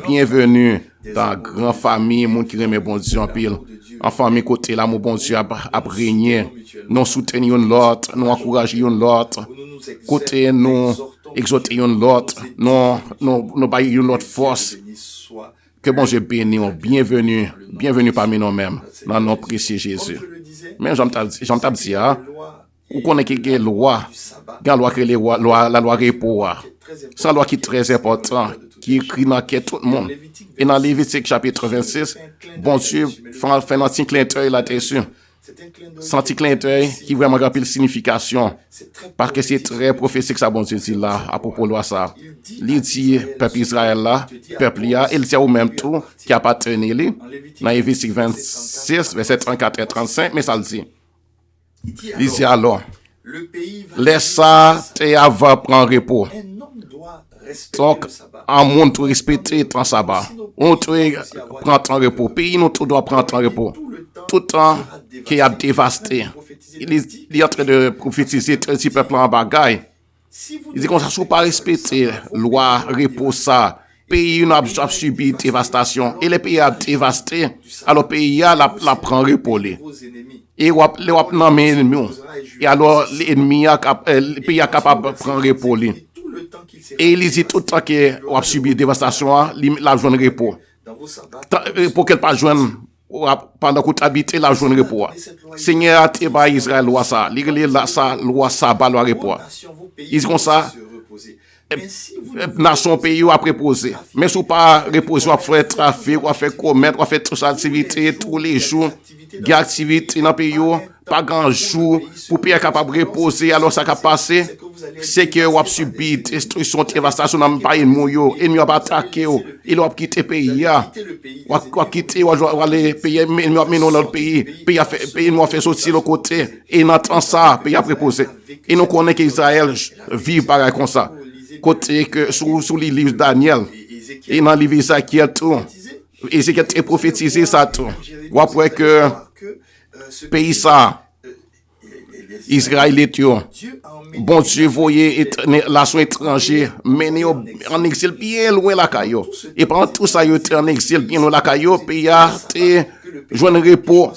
Bienvenue dans la grande famille, monde qui aime bon Dieu en pile. En famille côté là, mon bon Dieu a régné. Nous soutenons l'autre, nous encourageons l'autre. Côté nous exhortons l'autre, nous baillons l'autre force. Que bon Dieu bénisse. Bienvenue parmi nous-mêmes dans notre précieux Jésus. Mais j'en t'ai dit, vous connaissez que la loi que la loi repos. C'est une loi qui est très importante, qui écrit dans tout le monde. Et dans Lévitique chapitre 26, bon Dieu fait un petit clin d'œil là-dessus. C'est un petit clin d'œil qui vraiment rappelle la signification. Parce que c'est très prophétique ça, bon Dieu dit là, à propos de la loi ça. Il dit, peuple Israël là, peuple là, il dit au même tout, qui appartient lui. Dans Lévitique 26, verset 34 et 35, mais ça le dit. Il dit alors, laisse ça et avant prendre repos. Donc, en monde tout respecter ton sabbat. On doit prendre ton repos. Pays nous tout doit prendre ton repos. Tout le temps qui a dévasté. Il est en train de prophétiser tout ce peuple en bagaille. Il dit qu'on ne peut pas respecter loi, repos ça. Pays nous a subi dévastation. Et les pays a dévasté. Alors pays a la prend repos. Et on a mis l'ennemi. Et alors l'ennemi le pays a capable de prendre repos. Et il dit tout le temps qu'on a subi dévastation, la journée de repos. Pour qu'elle pas joindre pendant qu'on habite la journée de repos. Seigneur a été Israël loi ça, loi ça ba loi repos. Ils comme ça nation pays a préposé. Mais si pas reposer, on fait trafic, on fait commerce, on fait toute activité tous les jours. Il y a activité dans le pays, pas grand jour pour pays capable de reposer. Alors ça qui a passé, c'est que on a subi destruction, dévastation dans le pays, ennemi a attaqué, il a quitté le pays, on a quitté, on a aller payer, mais non dans le pays, pays nous a fait sortir le côté, et dans temps ça, pays a préposé. Et nous connaissons qu'Israël vit pareil comme ça. Côté que sous les livres Daniel, et dans les livres Ézéchiel tout. Ézéchiel a prophétisé ça tout. Ou après que pays ça, Israël est tout. Bon Dieu voyait nation étrangère mener en exil bien loin la caillou. Et pendant tout ça, il était en exil bien loin la caillou. Pays a été joindre repos.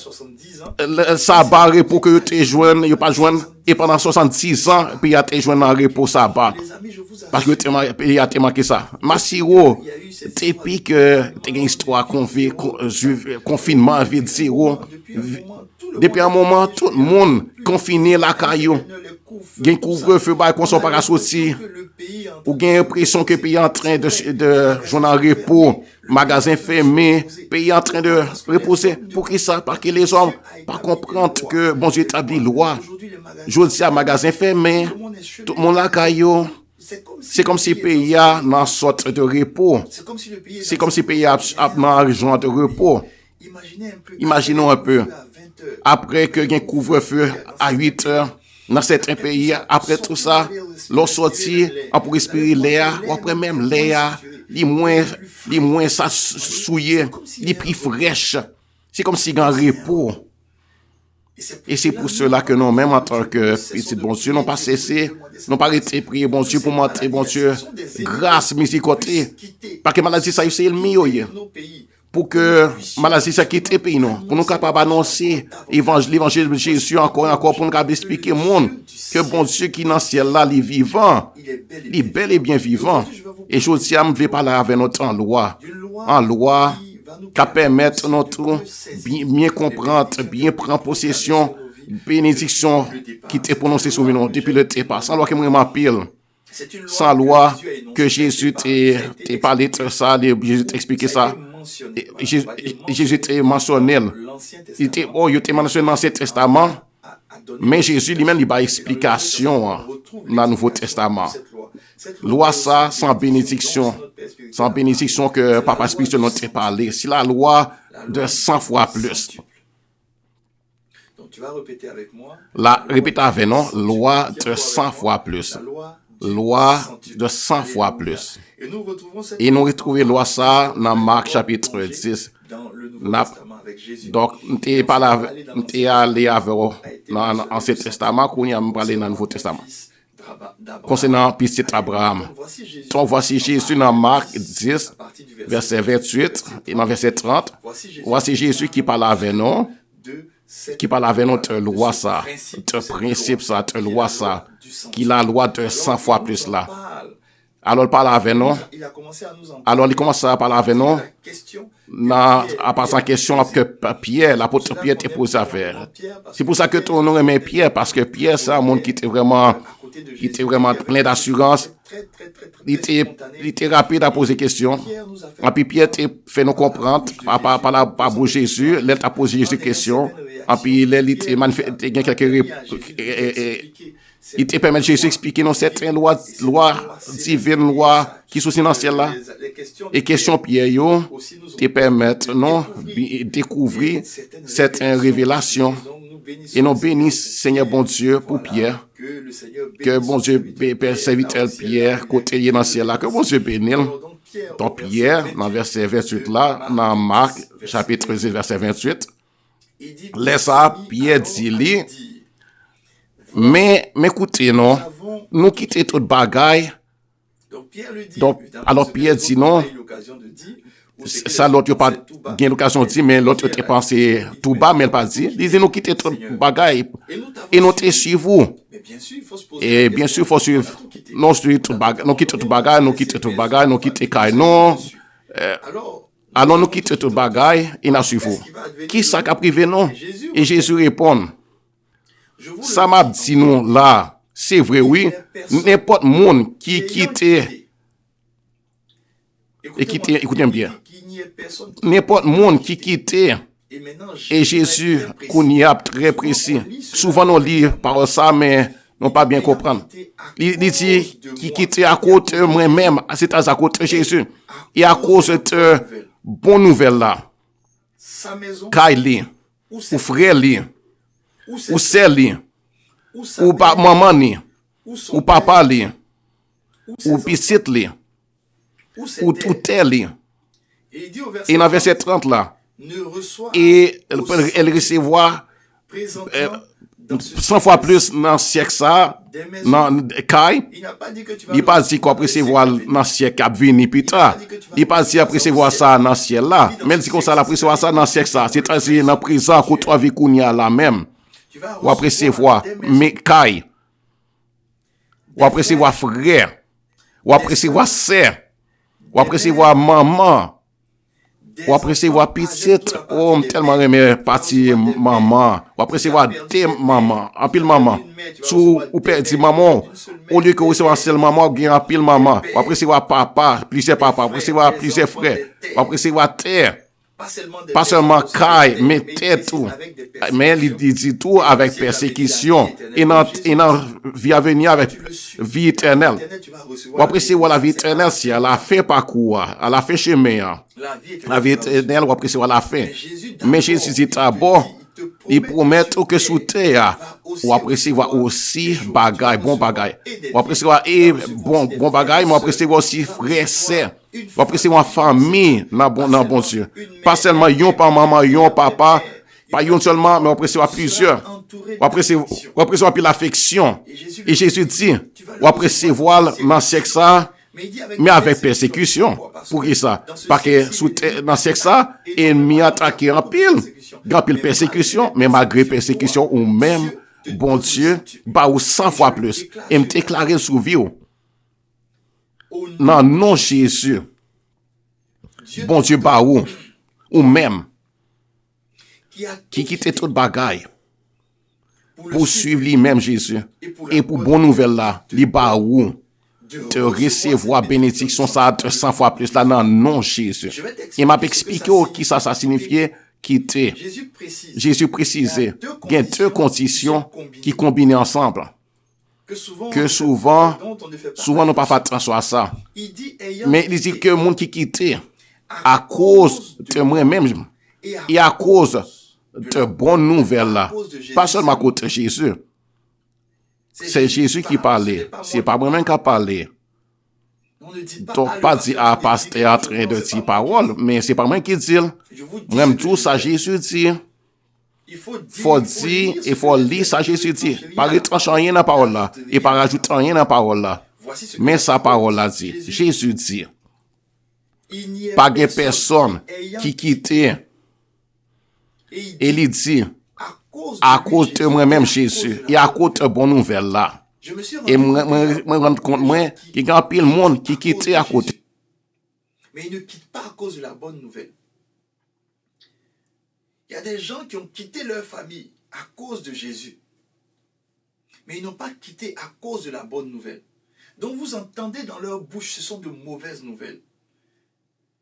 Le sabbat repos que tu joindre, il pas joindre. Et pendant 70 ans, pays a été joindre en repos sabbat. Parce que le pays a été marqué ça. Massiro, depuis que tu as une histoire confinement, vide zéro. Depuis un moment, tout le monde confiné la caillou. Il y a un couvre-feu, qu'on ne soit pas sortir. Ou il y a l'impression que le pays est en train de jouer en repos. Magasin fermé, pays en train de reposer. Pour qui ça? Parce que les hommes ne comprennent pas que bon Dieu établit loi. Je dis à magasin fermé, tout le monde la caillou. C'est comme si le pays a une sorte de repos. C'est comme si le pays a une région de repos. Imaginons un peu. Après que y a un couvre-feu à 8 heures, dans certains pays, après tout ça, l'on sorti, on peut respirer l'air, ou après même l'air, les moins ça souillé, les plus fraîches. C'est comme si il y a un repos. Et c'est pour cela que nous, même en tant que petit bon Dieu, n'ont pas cessé, n'ont pas arrêté de prier bon Dieu pour montrer bon Dieu grâce, miséricorde. Parce que maladie, ça, c'est le mieux. Pour que maladie, ça quitte le pays, non. Pour nous capables d'annoncer l'évangile de Jésus encore et encore, pour nous capables d'expliquer au monde que bon Dieu qui est dans le ciel là, il est vivant, il est bel et bien vivant. Et je dis, je vais parler avec notre en loi qui permettre notre bien comprendre, bien prendre possession, bénédiction qui t'est prononcée sur nous depuis le départ. Sans loi qui me m'appelle, sans loi que Jésus t'a parlé de ça, Jésus t'a expliqué ça. Jésus t'a mentionné. Il t'a mentionné dans l'Ancien Testament, mais Jésus lui-même il a explication dans le Nouveau Testament. Loi ça sans bénédiction que Papa Spirituel nous a parlé. C'est la loi de 100 fois plus. Donc tu vas répéter avec moi. Répétez avec nous, loi de 100 fois plus. Loi de 100 fois plus. Et nous retrouvons loi ça dans Marc chapitre 10. Donc, nous sommes allés avec dans l'Ancien Testament, qu'on y a parlé dans le Nouveau Testament. Concernant petit Abraham. Donc, voici Jésus dans Marc 10, verset 28 et dans verset 30. Voici Jésus qui parle avec nous. Qui parle avec notre loi ça, de principe ça, de loi ça, qui la loi de 100 fois plus là. Alors il parle avec nous. Alors il commence à parler avec nous. À passer en question que Pierre, l'apôtre Pierre t'est posé à faire. C'est pour ça que tout le monde aime Pierre, parce que Pierre c'est un monde qui était vraiment plein d'assurance. Il était rapide à poser des questions. Et puis Pierre t'a fait nous comprendre, par Jésus, il t'a posé Jésus des questions. Et puis il a quelques réponses. Il te permet de Jésus expliquer nos certaines lois divines, lois qui sont dans le ciel là. Et questions Pierre, te permettent de découvrir certaines révélations. Et nous bénissons, Seigneur bon Dieu, pour Pierre. Que bon Dieu, Père serviteur Pierre, côté dans le ciel là, que bon Dieu bénisse. Donc Pierre, dans verset 28 là, dans Marc, chapitre 10, verset 28, laisse ça, Pierre dit, mais écoutez, non, nous quittons toute bagaille. Donc, alors Pierre dit non, ça l'autre n'a pas eu l'occasion de dire, mais l'autre a pensé tout bas, mais elle n'a pas dit. Il dit, nous quittons toute bagaille et nous te suivons. Et bien sûr, il faut suivre. Nous quittons toute bagaille, nous quittons Kaï, non. Alors nous quittons toute bagaille et nous suivons. Qui ça qu'a privé, non? Et Jésus répond. Ça m'a dit nous là, c'est vrai, oui. N'importe monde qui quitte, écoutez bien, n'importe monde qui quitte, et Jésus, qu'on y a très précis. Souvent, nous lit par ça, mais non pas bien comprendre. Il dit, qui quitte à côté moi-même, c'est à côté de Jésus. Et à cause de bonne nouvelle là, Kaili, ou frère li, ou sœur li, ou maman li, ou papa li, ou petite li, ou tout li. Et dans verset 30 là, et elle recevra 100 fois plus dans le siècle ça, dans Kai. Il pas dit qu'on recevoir dans le siècle qui vient plus tard. Il pas dit qu'on recevoir ça dans le ciel là. Mais il dit qu'on ça recevoir ça dans le siècle ça. C'est-à-dire dans présent qu'on trouve vie qu'on y a là même. Ou après recevoir mais Kai. Ou après recevoir frère. Ou après recevoir sœur. Ou après recevoir maman. Ou après recevoir petite, oh, tellement aimé partie maman. Ou après recevoir des mamans, en pile maman. Sous, ou perdu maman, au lieu que recevoir seul maman, ou bien en pile maman. Ou après recevoir papa, plusieurs papas, ou après recevoir plusieurs frères. Ou après recevoir terre. Pas seulement caille, mais terre tout. Mais il dit tout avec persécution. Et dans vie à venir avec vie éternelle. Ou après recevoir la vie éternelle, si elle a fait parcours, elle a fait chemin. La vie éternelle, ou après recevoir la fin. Mais Jésus dit d'abord, Il promet que sous terre, ou après recevoir aussi bagaille, bon bagaille. Ou après recevoir bon bagaille, mais après recevoir aussi frère, sœur. Ou après recevoir famille dans bon Dieu. Pas seulement yon par maman, yon papa, pas yon seulement, mais après recevoir plusieurs. Ou après recevoir plus l'affection. Et Jésus dit, ou après recevoir dans sexe ça, mais avec persécution. Pour qui ça? Parce que dans sexe ça, ennemi attaqué en pile persécution, mais malgré persécution ou même, bon Dieu, bah ou 100 fois plus. Et me déclarer sous vie. Non, non, Jésus. Bon Dieu, bah ou même, qui quitte toute bagaille pour suivre lui-même Jésus. Et pour bonne nouvelle là, li bah ou te recevoir bénédiction ça 100 fois plus là, non, Jésus. Il m'a expliqué qui ça signifiait quitter. Jésus précisait qu'il y a deux conditions qui combinent ensemble. Que souvent, nous pas fait attention à ça. Mais il dit que le monde qui quitte à cause de moi-même et à cause de bonnes nouvelles là, pas seulement à cause de Jésus. C'est Jésus qui parlait, c'est pas moi-même qui parlait. Donc, pas dire à pasteur en train de dire parole, mais c'est pas moi qui dis. Même tout ça, Jésus dit. Faut dire et faut lire ça, Jésus dit. Pas retrancher rien dans la parole là, et pas rajouter rien dans la parole là. Mais sa parole là dit. Jésus dit. Pas de personne qui quitte. Et il dit. À cause de moi-même, Jésus, et à cause de bonne nouvelle là. Et moi, me rends compte, moi, qu'il y a un pile monde qui quitte à côté. Mais ils ne quittent pas à cause de la bonne nouvelle. Il y a des gens qui ont quitté leur famille à cause de Jésus. Mais ils n'ont pas quitté à cause de la bonne nouvelle. Donc vous entendez dans leur bouche, ce sont de mauvaises nouvelles.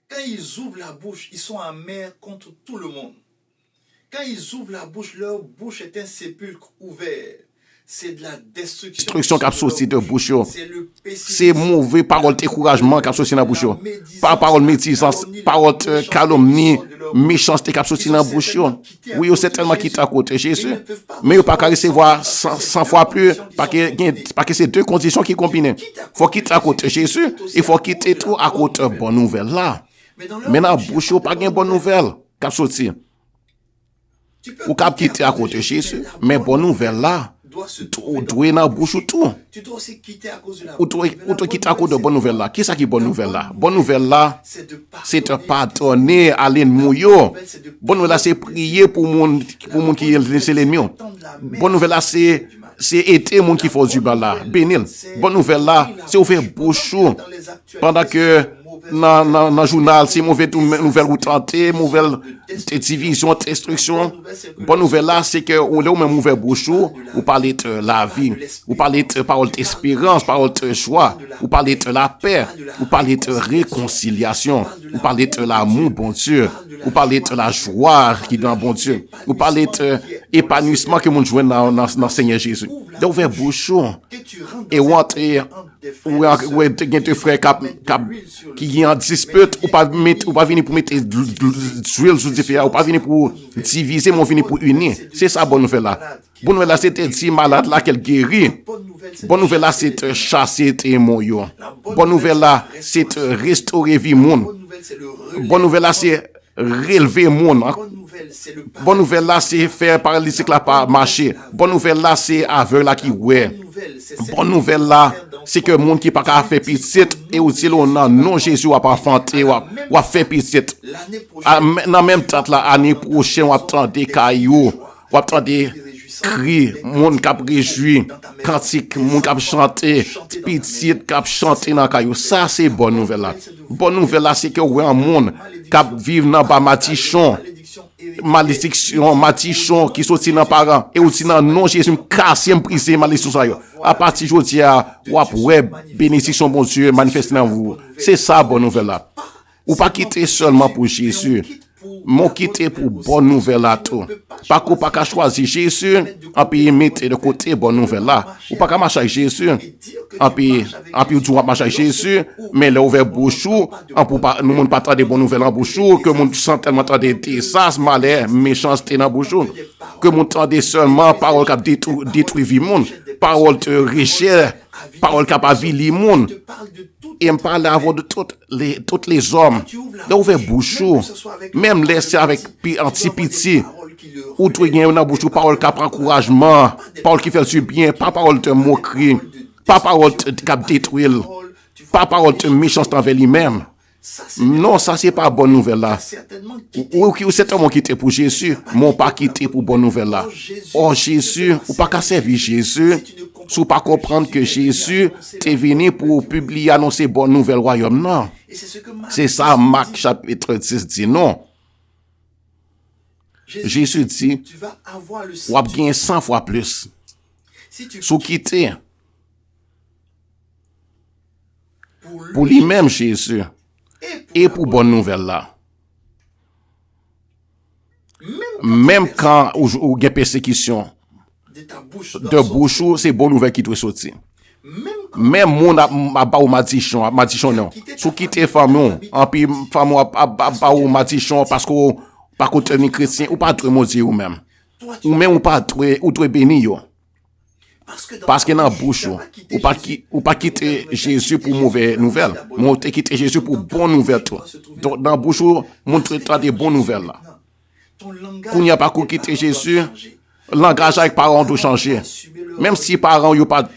Quand ils ouvrent la bouche, ils sont amers contre tout le monde. Quand ils ouvrent la bouche, leur bouche est un sépulcre ouvert. C'est de la destruction qui a sorti de bouche. C'est mauvais parole découragement qui a sorti dans la bouche. Pas parole médisance, parole calomnie, méchanceté qui a sorti dans la bouche. Oui, c'est tellement quitté à côté de Jésus. Mais il n'y a pas qu'à recevoir 100 fois plus parce que c'est deux conditions qui combinent. Il faut quitter à côté de Jésus. Il faut quitter tout à côté de bonne nouvelle là. Mais dans la bouche, il n'y a pas de bonne nouvelle qui a sorti. Ou cap quitter à côté de Jésus, mais bonne nouvelle là, ou doit dans bouche ou tout. Tu dois aussi quitter à cause de la bonne nouvelle. Ou doit quitter à cause de bonne nouvelle là. Qui ça qui bonne nouvelle là? Bonne nouvelle là, c'est de pardonner à l'ennemi. Bonne nouvelle là, c'est prier pour mon qui est l'ennemi. Bonne nouvelle là, c'est aider mon qui fait du mal là. Bénil. Bonne nouvelle là, c'est ouvrir bouche pendant que dans le journal, c'est mauvaise nouvelle ou tenter, mauvaise division, destruction. Bonne nouvelle là, c'est que on est même ouvert bouche, ou parler de la vie, ou parler de parole d'espérance, parole de joie, ou parler de la paix, ou parler de réconciliation, ou parler de l'amour, bon Dieu, ou parler de la joie qui est dans bon Dieu, ou parler de épanouissement que mon joue dans Seigneur Jésus. D'ouvrir bouche, et ou entrer, ou des frères qui en dispute, ou pas venir pour mettre d'huile sur des fers, ou pas venir pour diviser, mais venir pour unir. C'est ça, bonne nouvelle là. Bonne nouvelle là, c'était dit malade là qu'elle guérit. Bonne nouvelle là, c'est de chasser tes moyens. Bonne nouvelle là, c'est de restaurer vie monde. Bonne nouvelle là, c'est relever monde. Bonne nouvelle là, c'est faire paralytique là pas marcher. Bonne nouvelle là, c'est aveugle là qui ouais. Bonne nouvelle là, c'est que monde qui pas qu'à faire petite et aussi non Jésus va pas enfanter ou faire petite. En même temps là, année prochaine on attend des cailloux, on attend des cris, monde qui réjoui, cantique, monde qui chanter, petite qui chanter dans caillou. Ça c'est bonne nouvelle là. Bonne nouvelle là, c'est que ouais un monde qui vivre dans bas matichon. Malédiction, matichon qui sorti dans parents et aussi dans non Jésus casser briser malédiction ça yo. À partir d'aujourd'hui ouais bénédiction bon Dieu manifeste dans vous. C'est ça bonne nouvelle là. Ou pas quitter seulement pour Jésus, Mon quitter pour bonne nouvelle là tout. Pas qu'on pas qu'à choisir Jésus, en puis mettre de côté bonne nouvelle là. Ou pas qu'à marcher avec Jésus, en puis tu vas marcher avec Jésus, mais là ouvert bouche, en pour pas nous monde pas attendre des bonnes nouvelles en bouche, que monde sent tellement attendre des désastres, malheur, méchanceté dans bouche, que monde entendait seulement parole qui détruit vie monde, parole de richesse, parole qui pas vie li monde. Et me parle avant de tous les hommes. Là ouvert bouche, même laisser avec anti-pitié. Ou tu gagnes dans bouche parole qui prend encouragement, parole qui fait du bien, pas parole de moquerie, pas parole qui détruire, pas parole de méchanceté envers lui-même. Non, ça c'est pas bonne nouvelle là. Ou c'est un mot qui était pour Jésus, mon pas quitté pour bonne nouvelle là. Oh Jésus, ou pas qu'à servir Jésus, ou pas comprendre que Jésus est venu pour publier, annoncer bonne nouvelle royaume, non. C'est ça, Marc chapitre 10 dit non. Jésus dit, ou a gagné 100 fois plus. Sous quitter. Pour lui-même Jésus. Et pour bonne nouvelle là. Même quand ou y a persécution de bouche, c'est bonne nouvelle qui doit sortir. Même mon a pas ou madichon non. Sous quitter femme en puis femme a ou madichon parce que pas contre un chrétien ou pas très maudit ou même ou pas très ou très béni yo. Parce que dans la bouche, ou pas quitter Jésus pour mauvaise nouvelle. Mon te quitter Jésus pour bonne nouvelle. Donc, dans la bouche, montre-toi des bonnes nouvelles. Qu'on n'y a pas quitter Jésus, langage avec parents doit changer. Même si parents n'ont pas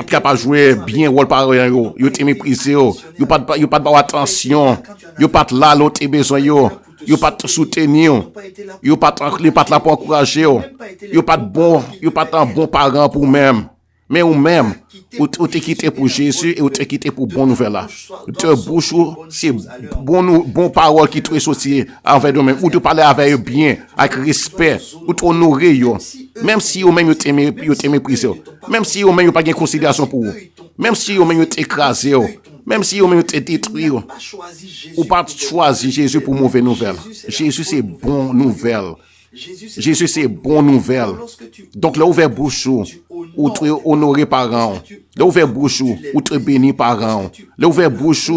capable de jouer bien rôle parents, ils ont méprisé, ils n'ont pas de attention, ils n'ont pas là, l'autre besoin, ils n'ont pas de soutenir, ils n'ont pas là pour encourager, ils n'ont pas de bon parents pour même. Mais ou même, ou te quitté pour Jésus et ou te quitté pour bonne nouvelle là. Te bouche, c'est bon parole qui te sorti envers nous-mêmes, ou te parler avec eux bien, avec respect, ou te honorer yo. Même si ou même yo te méprisé, même si ou même yo pas de considération pour eux, même si ou même yo te écrasé, même si ou même yo te détruit, ou pas choisir Jésus pour mauvaise nouvelle. Jésus c'est bonne nouvelle. Jésus c'est bonne nouvelle. Donc là ouvert bouche ou tu honoré parents. Là ouvert bouche ou tu béni parents. Là ouvert bouche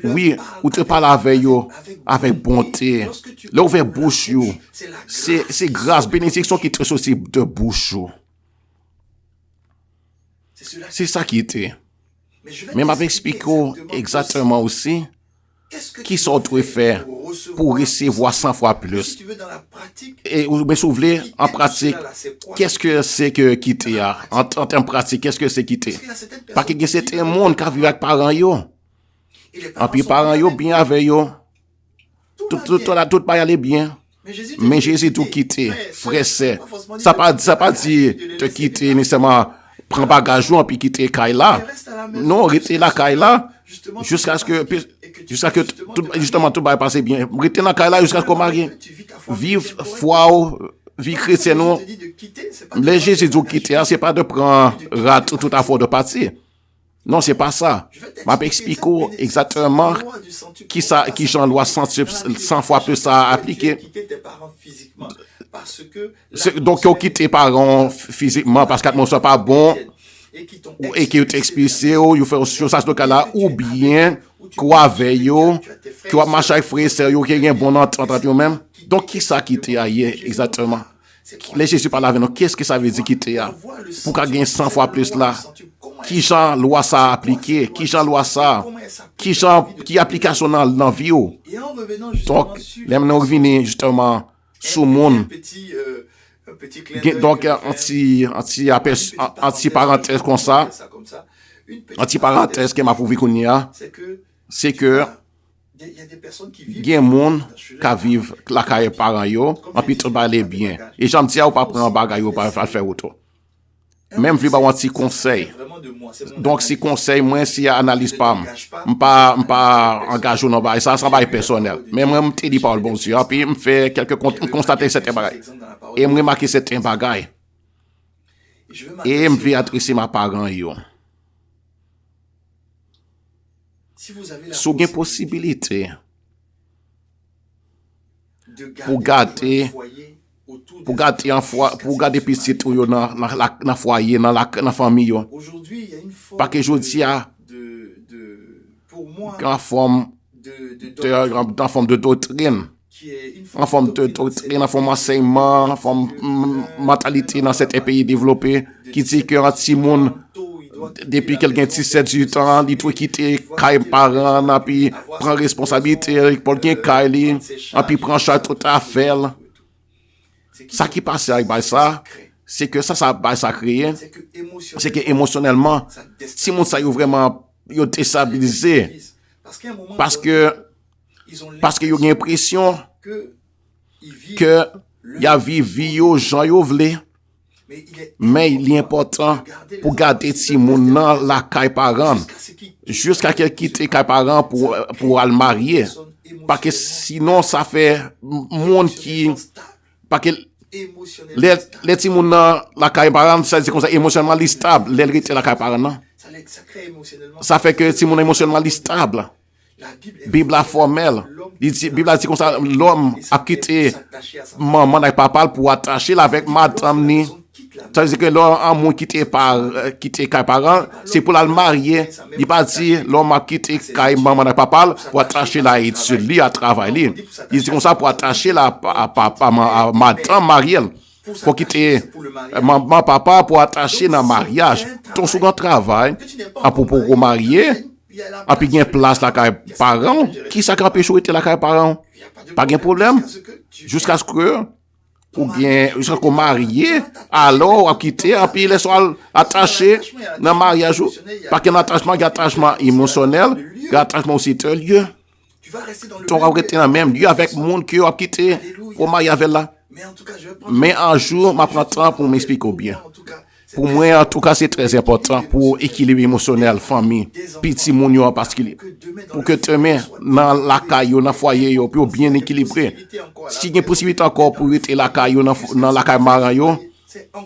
oui, ou tu parles avec eux avec bonté. Là ouvert bouche c'est grâce bénédiction qui te sortit de bouche. C'est ça qui était. Mais m'a expliqué exactement aussi qui sont doit faire pour recevoir 100 fois plus. Et vous me souvenez, en pratique, qu'est-ce que c'est que quitter? En termes pratiques, qu'est-ce que c'est quitter? Parce que c'est un monde qui vit avec parents yo. Et puis parents yo bien avec yo. Tout va aller bien. Mais Jésus tout quitter, frère, c'est. Ça pas dit te quitter nécessairement prendre bagage et puis quitter Kaila. Non, rester là Kaila jusqu'à ce que justement tout va passer bien. Rester là Kaila jusqu'à ce qu'on marie. Vivre foi, vie chrétienne. Les Jésus dit quitter, c'est pas de prendre rat tout à fait de partir. Non, c'est pas ça. M'a expliqué exactement qui Jean loi 100 fois plus ça appliqué. Donc, ils quittent tes parents physiquement parce qu'ils ne sont pas bons et qu'ils t'ont expulsé, ils font ça dans ce cas-là, ou bien quoi avec eux, qui va marcher avec frère et sœur, qui a un bon entente entre eux-mêmes. Donc, qui ça quitter ailleurs exactement? Les Jésus parle avec nous, qu'est-ce que ça veut dire quitter là? Pour qu'il gagne 100 fois plus là? Qui Jean loi ça appliqué? Qui Jean loi ça? Qui application dans la vie? Donc, les nous revenir justement sous monde. Donc, anti-parenthèse comme ça, anti-parenthèse qui m'a prouvé qu'on y a, c'est que il y a des monde qui vivent la carrière parents yo, en puis tout va aller bien. Et j'aime dire ou pas prendre bagage ou pas faire auto. Même si pas un petit conseil. Donc si conseil moi si analyse pas pas engagé dans bail ça va être personnel. Mais moi me dit par le bon Dieu puis me fait quelques constater certains bagages. Et me remarquer certains bagages. Et me vais adresser ma parents yo. Si vous avez la possibilité pour garder pour garder petit tout yo dans la foyer dans la famille yo. Aujourd'hui, il y a une forme Parce que je dis pour moi en forme en forme de doctrine, qui est une en forme de doctrine, en forme d'enseignement, en forme mentalité dans certains pays développés qui dit que un petit monde depuis quelqu'un 17-18 ans, il doit quitter les parents, puis prend responsabilité pour le caille, puis prend charge toute affaire. Ça qui passe avec ça, c'est que ça créé, c'est que émotionnellement, si mon ça est vraiment déstabilisé, parce que il y a une impression que y a vie aux gens yo vle. Mais il est important pour garder si moun nan la caille parent jusqu'à qu'il quitte caille parent pour aller marier, parce que sinon ça fait monde qui parce que les petits moun nan la caille parent ça dit comme ça émotionnellement stable, les rete la caille parent ça fait que si moun émotionnellement stable. Bible formelle, Bible a dit comme ça l'homme a quitté maman et papa pour attacher avec madame ni. Ça veut dire que l'homme a quitté parents, c'est pour la marier. Il pas dit l'homme a quitté maman et papa pour attacher la sur lui à travailler. Il dit comme ça pour attacher la à madame marielle. Pour quitter maman papa pour attacher dans mariage. Ton second travail pour marier. Et puis il y a une place là les parents. Qui ça qui empêche de la parents? Pas de problème. Jusqu'à ce que ou bien jusqu'à qu'on marié, alors on quitter, et puis les soient attachés dans le mariage. Parce qu'il y a un attachement émotionnel, un attachement aussi de lieu. Tu vas rester dans le même lieu avec le monde qui a quitté pour marier avec là. Mais un jour, je prends temps pour m'expliquer bien. Pour moi, en tout cas, c'est très important pour l'équilibre émotionnel, famille, petit moun en particulier. Pour que demain, dans la caille, dans le foyer, pour bien équilibrer. Si il y a une possibilité encore pour rester la caille, dans la caille maran,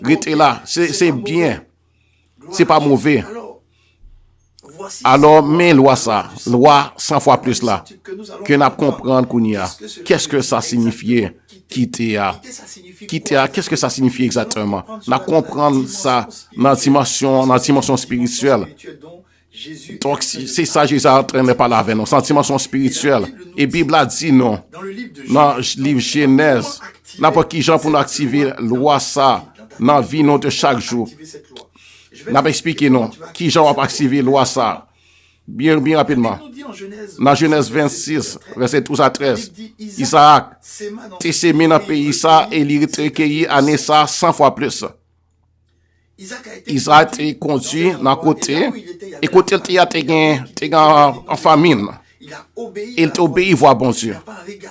rester là, c'est bien. C'est pas mauvais. Alors, mais loi 100 fois plus là, que nous comprendre qu'on y a. Qu'est-ce que ça signifie? Quitter, qu'est-ce que ça signifie exactement? Nous comprendre ça dans la dimension spirituelle. Donc, c'est ça, Jésus est en train de parler avec nous, dans la dimension spirituelle. Et la Bible a dit non. Dans le livre Genèse, n'importe qui gens pour nous activer la loi ça, dans la vie de chaque jour. N'a pas expliqué non. Qui j'en va activer loi ça? Bien rapidement. Dans Genèse 26, verset 12 à 13. Isaac, t'es sémé dans le pays ça et il est recueilli année ça 100 fois plus. Isaac est conduit dans côté et côté il était en famine. Il t'obéit, voit bon Dieu.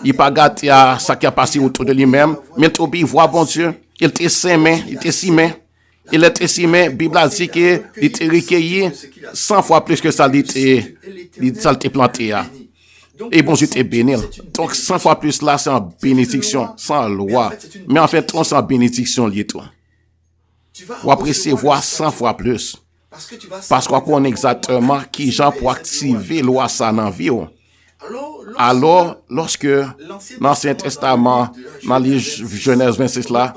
Il pas gâté à ça qui a passé autour de lui-même, mais il t'obéit, voit bon Dieu. Il était sémé, il était sémé, Bible a dit qu'il était recueilli 100 fois plus que ça, il était planté. Et bon Dieu t'est béni. Donc 100 fois plus là, c'est en bénédiction, sans loi. Mais en fait, c'est en bénédiction lié tout. Ou après, c'est voir 100 fois plus. Parce qu'on connaît exactement qui gens pour activer loi ça dans la vie. Alors, lorsque l'Ancien Testament, dans les Genèse 26 là,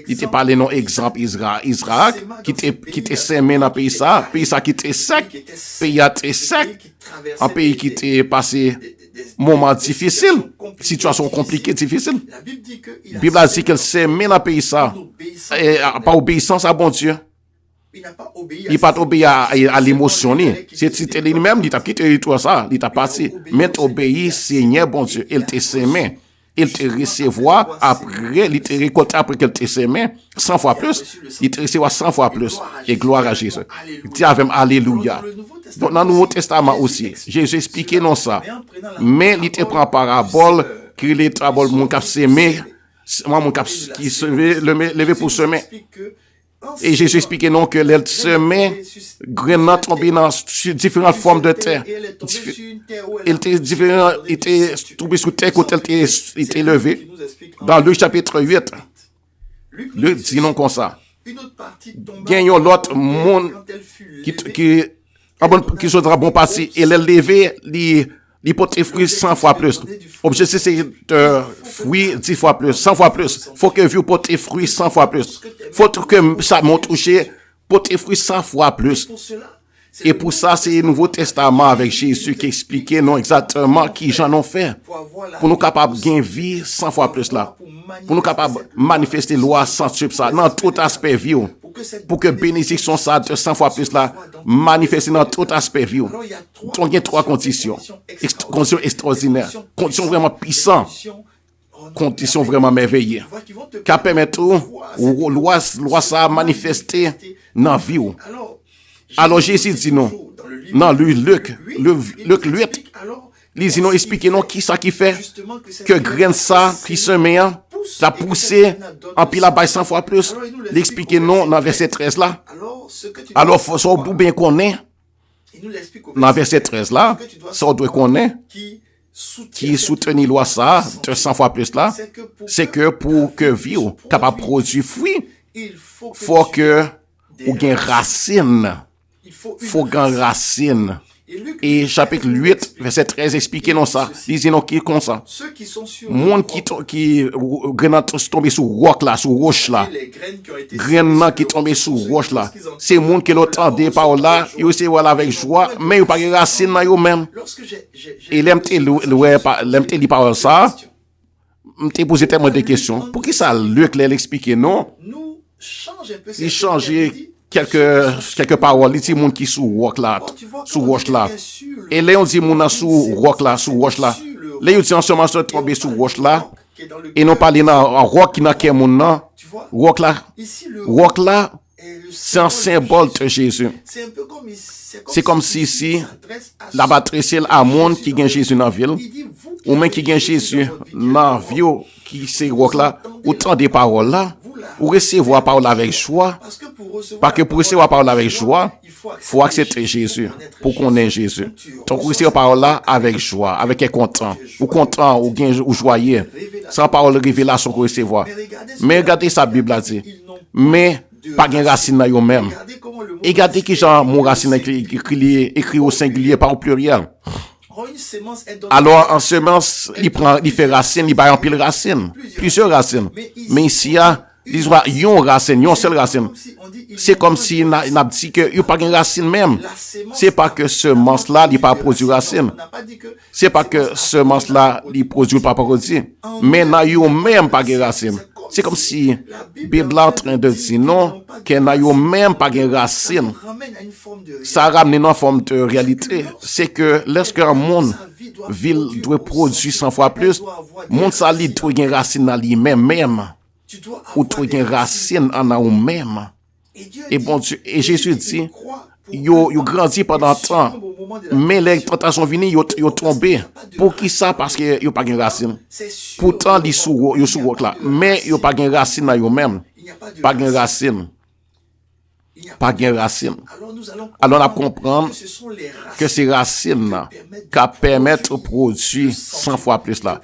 il te parlé non exemple Israël, qui était semé dans le pays ça qui était sec, pays a été sec, un pays qui était passé moment difficile, situation compliquée, difficile. La Bible a dit qu'elle semé dans le pays ça, et par obéissance à bon Dieu. Il n'a pas obéi à l'émotion. C'était lui-même, il t'a quitté tout ça, il t'a passé. Mais obéi, Seigneur, bon Dieu, il t'a sémé. Il te recevoir après, il te récolté après qu'il te sémé 100 fois plus. Il te recevoir 100 fois plus. Et gloire à Jésus. Dis avec Alléluia. Donc, dans le Nouveau Testament aussi, Jésus expliquait non ça. Mais il te prend parabole, qu'il est parabole, mon cap sémé, mon cap qui se levé pour semer. Et Jésus expliquait non que les semences, graines tombées dans différentes formes de terre. Il était tombé sous terre quand il était levé. Dans Luc chapitre 8, Luc dit non comme ça. Gagnons l'autre monde qui sera bon passé. Et il est levé, Il porte fruit 100 fois plus. Objectif, c'est de fruit 10 fois plus, 100 fois plus. Faut que vous portez fruit 100 fois plus. Faut que ça m'ont touché, porter fruit 100 fois plus. Pour cela, Et pour ça, c'est le Nouveau Testament avec Jésus qui expliquait non exactement qui j'en ont fait. Pour nous capables de gagner vie 100 fois plus là. Pour nous capables de manifester la loi sans suivre ça, dans tout aspect vie. Pour que bénédiction ça de 100 fois plus là, manifester dans tout aspect vie. Donc il y a 3 conditions. Conditions extraordinaires. Conditions vraiment puissantes. Conditions vraiment merveilleuses. Qui permettent tout, loi ça manifester dans la vie. Alors Jésus dit non. Non, lui, Luc 8, les ont expliqué non, qui ça qui fait que graine ça, qui se met, la pousser, en pile la baille 100 fois plus. L'expliquer non, dans verset 13 là. Alors, faut ça bien connaître. Dans verset 13 là, ça doit connaître qui soutenir loi ça, de 100 fois plus là, c'est que pour que vie capable de produire fruit, faut que ou gain racine. Faut gain racine. Et chapitre 8, verset 13, expliquez non ça. Lisez non qui comme ça. Monde qui graine tombé sur roc là, sur roche là. Graine qui tombé sur roche là. C'est monde qui l'entendait par là, ils aussi voilà avec joie, mais ils pas de racine dans eux même. Et l'MT dit par ça. M'te posé tellement de questions. Pour qui ça Luc l'expliquer non? Il changeait quelques paroles, il dit monde qui sous roc là, sous roche là. Et là on dit monde sous roc là, sous roche là. Là il dit en seulement se tomber sous roche là et non pas en roc qui n'a qu'un monde là. Roc là, c'est un symbole de Jésus. C'est comme si ici la batterie à monde qui gagne Jésus dans la ville ou même qui gagne Jésus dans la ville qui c'est roc là, autant des paroles là. Ou recevoir parole avec joie. Parce que pour recevoir parole avec joie, il faut accepter Jésus. Pour qu'on ait Jésus. Donc, recevoir parole là avec joie, avec un content. Ou joyeux. Sans parole révélation qu'on recevoir. Mais regardez sa Bible a dit. Mais, pas de racine dans eux-mêmes. Et regardez qui genre mon racine écrit au singulier par au pluriel. Alors, en semence, il fait racine, il va en pile racine. Plusieurs racines. Mais ici, il y a une racine, une seule racine. C'est comme si on a dit que il n'y a pas de racine même. C'est pas que semence là, il pas produit racine. C'est pas que semence là, il produit pas produit. Mais n'a eu même pas de racine. C'est comme si Bible est en train de dire non, qu'il n'a eu même pas de racine. Ça ramène une forme de réalité. C'est que lorsqu'un monde ville doit produire 100 fois plus, monde ça lui doit une racine dans lui-même. Ou doit une racine en eux-mêmes. Et bon Dieu, et Jésus dit, yo grandi pendant temps, mais les tentations venues, yo tombé. Pour qui ça? Parce que yo pas de racine. Pourtant, yo sous roc là, mais yo pas de racine dans eux-mêmes. Pas de racine. Pas de racine. Alors, on a comprendre que ces racines qui permettent de produire 100 fois plus là.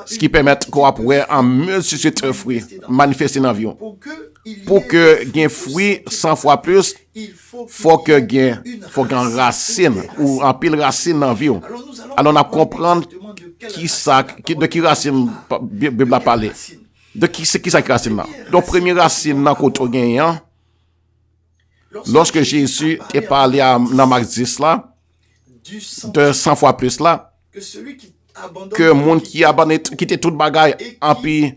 Ce qui permet qu'on pourrait en mesure de fruits manifester dans la vie. Pour que gain fruit 100 fois plus, faut que gain racine ou en pile racine dans la vie. Alors, on a comprendre de qui racine Bible a parlé. De qui c'est qui ça racine là. Donc, première racine dans côté gagnant. Lorsque Jésus est parlé dans Marc 10 là, de 100 fois plus là, que le monde qui abandonne, qui était toute bagaille en puis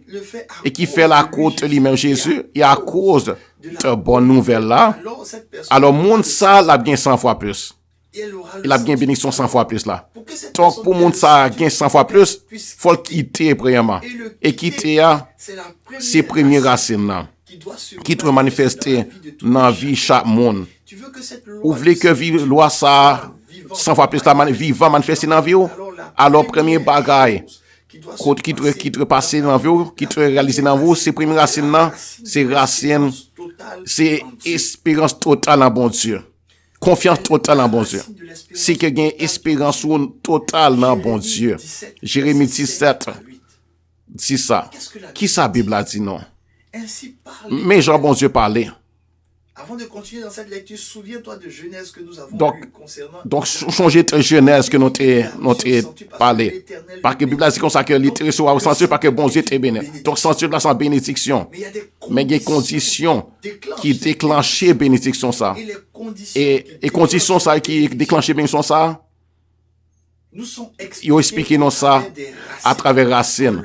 et qui fait la côte lui-même Jésus, et à cause de bonne nouvelle là, alors le monde ça l'a bien 100 fois plus. Il a bien bénédiction 100 fois plus là. Donc pour le monde ça gain 100 fois plus, faut le quitter premièrement. Et quitter ses premières racines là. Qui doit manifester dans la vie chaque monde. Vous voulez que vive loi ça 100 fois plus la vivant manifester dans la vie. Alors premier bagaille qui doit passer dans la vie, qui doit réaliser dans vous, c'est première racine là, c'est racine, c'est espérance totale en bon Dieu. Confiance totale en bon Dieu. C'est que gain espérance totale dans bon Dieu. Jérémie 17 dit ça. Qui ça Bible a dit non? Mais Jean bon Dieu parlait. Avant de continuer dans cette lecture, souviens-toi de Genèse que nous avons Donc, lu concernant... Donc, changer de Genèse que nous t'ai parlé. Parce que la Bible a dit comme ça que l'Éternel soit sensible parce que bon Dieu t'est béni. Donc, sensible là, c'est bénédiction. Mais il y a des conditions qui déclenchent bénédiction ça. Et conditions ça qui déclenchent bénédiction ça, ils ont expliqué nous ça à travers racines.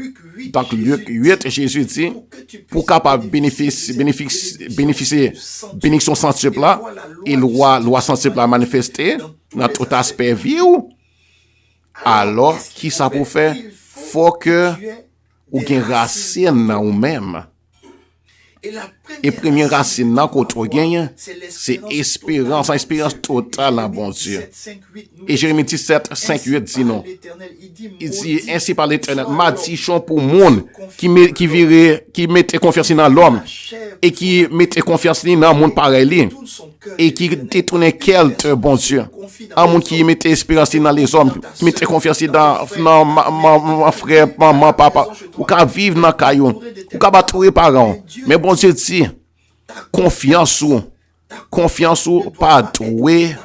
Donc, Luc 8, Jésus dit, pour capable bénéficier bénédiction sensible là, et loi sensible à manifester dans tout aspect vie, alors, qui ça pour faire? Faut que ou gain racine dans ou même. Et première racine dans qu'on gagne, c'est espérance totale en bon Dieu. Et Jérémie 17, 5, 8 dit non. Il dit, ainsi par l'Éternel, malédiction pour monde qui mettait confiance dans l'homme et qui mettait confiance dans le monde pareil et qui détournait quel bon Dieu. Un monde qui mettait espérance dans les hommes, qui mettait confiance dans mon frère, maman, papa, ou qu'à vivre dans le caillou, ou qu'à battre les parents. Mais bon Dieu dit, confiance ou pas trouver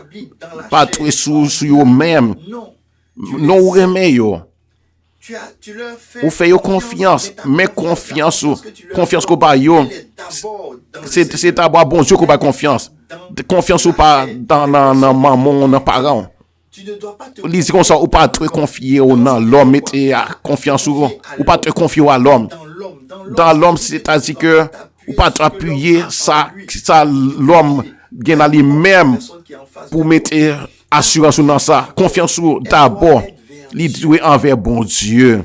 sur eux-mêmes. Non, ou remet yo. Ou fait yo confiance, mais confiance qu'on pas yo. C'est d'abord bon Dieu qu'on pas confiance. Confiance ou pas dans maman, dans parents. Lisez comme ça, ou pas te confier dans l'homme, mettez confiance ou pas te confier à l'homme. Dans l'homme, c'est-à-dire que ou pas t'appuyer ça l'homme gagne à lui-même pour mettre assurance dans ça. Confiance d'abord, l'idée envers bon Dieu.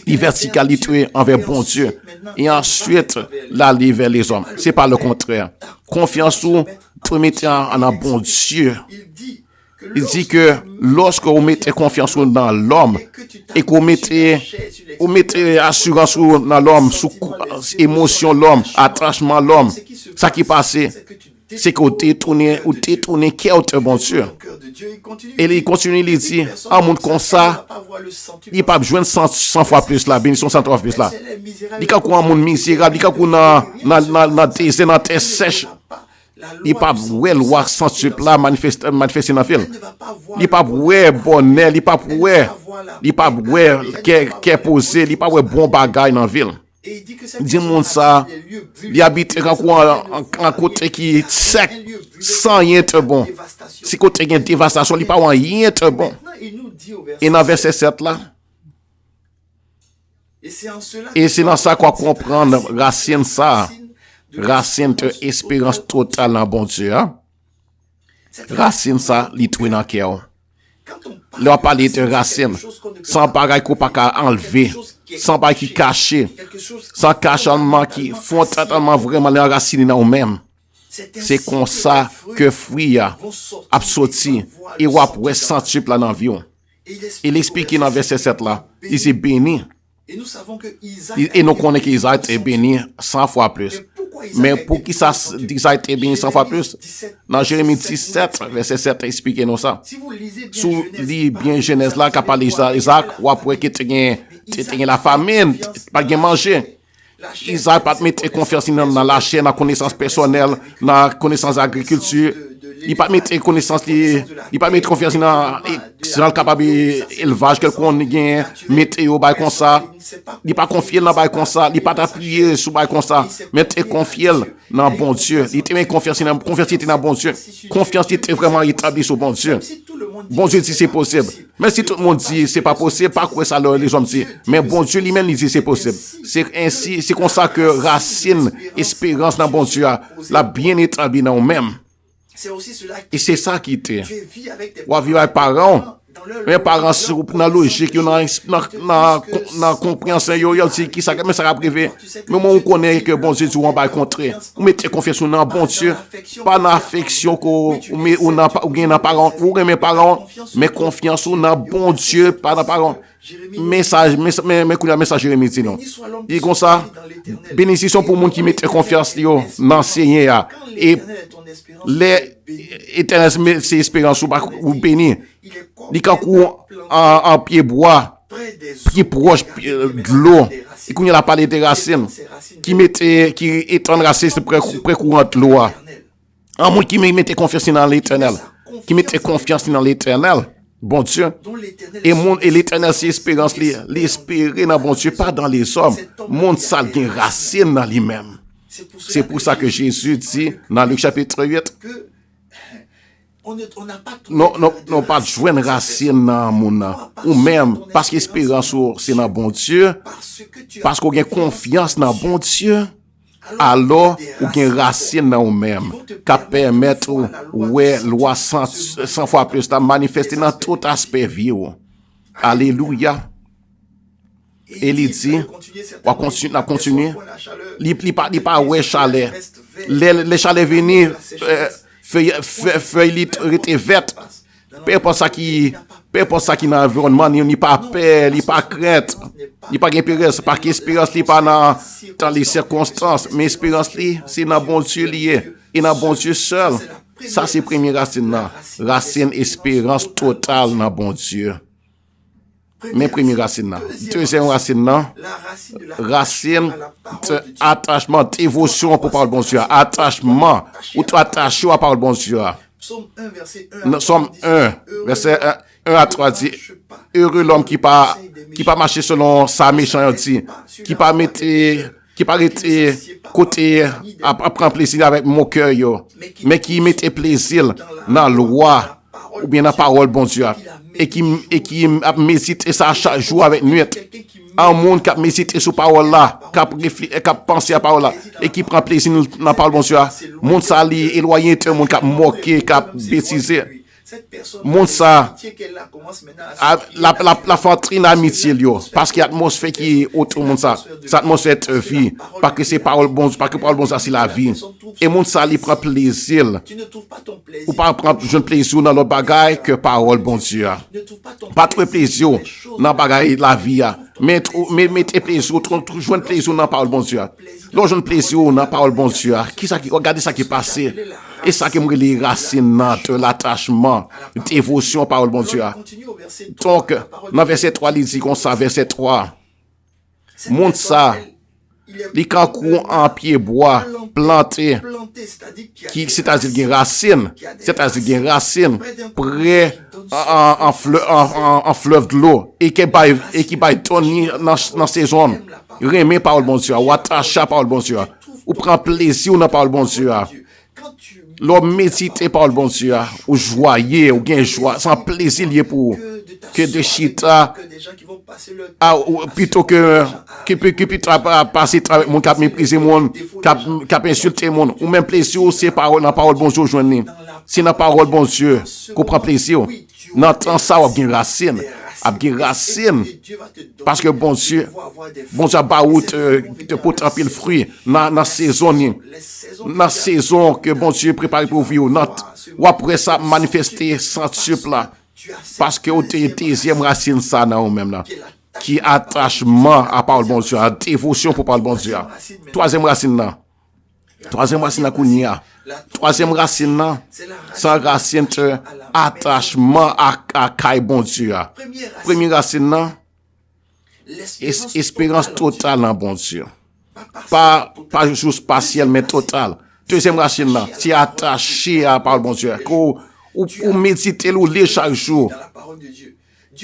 Les verticalité envers bon Dieu. Et ensuite, l'aller vers les hommes. C'est pas le contraire. Confiance ou pour mettre en bon Dieu. Il dit que lorsque vous mettez confiance dans l'homme et que vous mettez assurance dans l'homme, sous émotion l'homme, attachement l'homme, ça qui passe, c'est que vous détournez cœur de bon Dieu. Et il continue, il dit, un monde comme ça, il pas besoin de 100 fois plus là, bénédiction 100 fois plus là. Il y a un monde misérable, il y a dans terre sèche. Il pas ouais loi sensible là manifester dans la ville. Il pas ouais bonheur, il pas ouais qu'est posé, il pas ouais bon bagaille dans la ville. Dit monde ça, il habite en côté qui sec sans rien de bon. Si côté gain dévastation, il pas rien de bon. Et dans verset 7 là. Et c'est dans ça qu'on comprend racine ça. Racine de espérance totale en bon Dieu. Hein? Racine ça, li trouve dans cœur. Là, on parle de racine. Sans bagaille qu'on pas enlever. Sans bagaille qui caché. Sans cachement qui font totalement vraiment les racines dans eux-mêmes. C'est comme ça que fruit a sorti. Et on pourrait sentir là dans la vie. Il explique dans verset 7 là. Il s'est béni. Et nous connaissons qu'Isaac est béni 100 fois plus. Mais pour qui ça Isaac est béni 100 fois plus? Dans Jérémie 17, verset 7, expliquez-nous ça. Si vous lisez bien Genèse là, qui parle d'Isaac, ou après que tu as la famine, pas de manger. Isaac pas mettre confiance dans la chaîne, dans la connaissance personnelle, dans la connaissance d'agriculture. Il pas mettre connaissance, il pas mettre confiance dans le capable élevage quelqu'un gagne, météo bail comme ça. Il pas confier dans bail comme ça, il pas appuyer sur bail comme ça, mais tu confier dans bon Dieu. Il te met confiance dans bon Dieu. Confiance était vraiment établie sur bon Dieu. Bon Dieu dit c'est possible. Mais si tout le monde dit c'est pas possible, pas quoi ça les hommes disent. Mais bon Dieu lui-même il dit c'est possible. C'est ainsi, c'est comme ça que racine espérance dans bon Dieu la bien établie dans nous-mêmes. Et c'est ça qui était. Ou vivre avec parents. Mes parents, dans la logique, dans la compréhension, ils disent qui ça va privé. Mais moi, on connaît que bon Dieu, on va contrer. Vous mettez confiance dans bon Dieu, pas dans l'affection ou dans les parents. Vous aimez mes parents, mais confiance dans bon Dieu, pas dans les parents. Message Jérémie dit non. Il dit comme ça, bénédiction pour les gens qui mettent confiance dans l'enseignant. Et les éternels, c'est espérance ou béni. Il y a en pied bois, qui proche de l'eau. Et qu'on a parlé des racines, qui étant racines près courant de l'eau. Un monde qui mettait confiance dans l'Éternel. Qui mettait confiance dans l'Éternel. Bon Dieu. Et l'Éternel, c'est espérance, l'espérer dans bon Dieu, pas dans les hommes. Monde ça qui est racine dans lui-même. C'est pour ça que Jésus dit dans Luc chapitre 8, non pas de joindre racine dans mon ou même parce qu'espérance c'est dans bon Dieu, parce qu'on a confiance dans bon Dieu, alors ou gain racine dans vous-même, qui permettre ouais loi 100 fois plus de manifester dans tout aspect vie. Alléluia. Et il dit, on continue, il pas ouais chalet. Les chalets venus feuilles étaient vertes. Peu pour ça qui dans l'environnement, il n'y a pas peur, il n'y a pas crainte, il n'y a pas d'espérance, parce qu'espérance n'est pas dans les circonstances, mais espérance c'est dans bon Dieu lié, et dans bon Dieu seul. Ça c'est première racine, racine espérance totale dans bon Dieu. Mais première racine, deuxième racine, racine attachement, dévotion pour parler bon Dieu, attachement, ou tu attaché à parler bon Dieu. Somme 1, verset 1 à 3 dit, heureux l'homme qui pas marché selon sa méchanceté, qui pas arrêté côté à prendre plaisir avec mon cœur, mais qui mettait plaisir dans la loi ou bien dans la parole bon Dieu, et qui a médité ça chaque jour avec nuit. Un monde qui a médité sur parole là, qui a pensé à parole là, et qui prend plaisir dans la parole bon Dieu. Monde ça li éloigné tout monde qui a moqué, qui a bêtisé. Monde ça la fontaine amitié yo, parce qu'il y a atmosphère qui est autour monde ça. Cette atmosphère de vie, parce que c'est parole bon, parce que parole bon ça c'est la vie. Et monde ça li prend plaisir. Ou pas prendre jeune plaisir dans l'autre bagaille que parole bon Dieu. Pas trop plaisir dans bagaille la vie. Mais mettez plaisir, joindre plaisir dans parole bon Dieu. L'on joindre plaisir dans parole bon Dieu. Qui ça qui regardez ça qui est passé. Et ça qui me les racines de l'attachement, dévotion parole bon Dieu. Donc dans verset 3 il dit comme ça, verset 3. Montre ça. Les cancous en pied bois planté, c'est-à-dire qu'il y a racine, près en fleuve de l'eau, et qui va donner dans ces zones. Remet par le bon Dieu, ou attaché par le bon Dieu, ou prend plaisir dans par le bon Dieu. L'homme médite par le bon Dieu, ou joyeux, ou bien joie, sans plaisir lié pour que de chita, plutôt que passer avec mon cap mépriser mon cap insulter mon, ou même plaisir c'est parole dans parole bon Dieu joindre. C'est dans parole bon Dieu qu'on prend plaisir. Dans temps ça a bien racine. Parce que bon Dieu ba ou te porter pile fruit dans saison que bon Dieu prépare pour vous ou après ça manifester centuple là parce que au deuxième racine ça dans même là qui attachement à parole bon Dieu, dévotion pour parole bon Dieu. Troisième racine kounia. Troisième racine sans racine attachement à kai bon Dieu. Première racine espérance totale dans bon Dieu. Pas juste partiel mais total. Deuxième racine c'est attaché à parole bon Dieu. Ou méditer ou lire chaque jour.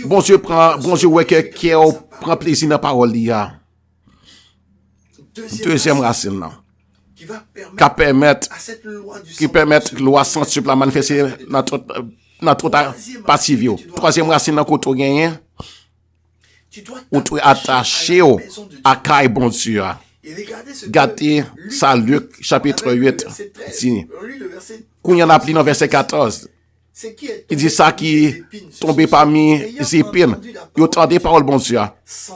Bon Dieu ouais qui prend plaisir dans la parole là. Deuxième racine qui permet loi sensible à manifester notre passivio. Troisième racine dans côté gagné ou tu attaché à kai bon Dieu. Gardez ça Luc chapitre 8 dit. Quand y en a appelé dans verset 14. Il dit ça qui tombé parmi les épines. Il entendait parole bon Dieu.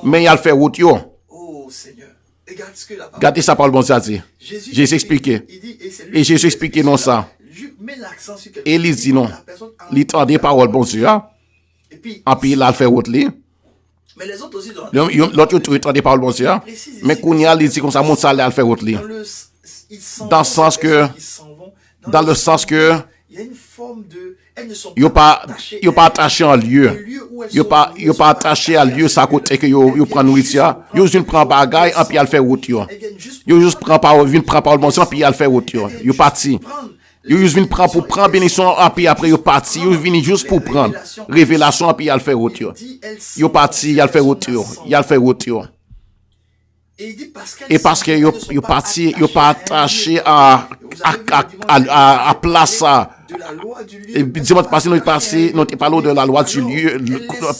Mais il a fait route yo. Gardez ça parole bon Dieu dit. Jésus expliqué. Et Jésus expliqué non ça. Et il dit non. Il entendait parole bon Dieu. Et puis il a fait route li. Mais les autres aussi l'autre tout entendait parole bon Dieu. Mais quand il dit comme ça monte ça il fait route li. Dans le sens que il y a une forme de yo pas attaché en lieu. Yo pas attaché à lieu ça côté que yo prend nourriture. Yo juste prend bagaille et puis elle fait route yo. Yo juste prend parole bon Dieu puis elle fait route yo. Yo parti. Yo juste vinn prendre pour prendre bénédiction puis après yo parti, yo vinn juste pour prendre révélation puis il fait retour. Yo parti, il fait retour, il fait retour. Et parce que yo parti, yo pas attaché à place ça. Et dimanche passé, nous parlons de la loi du lieu,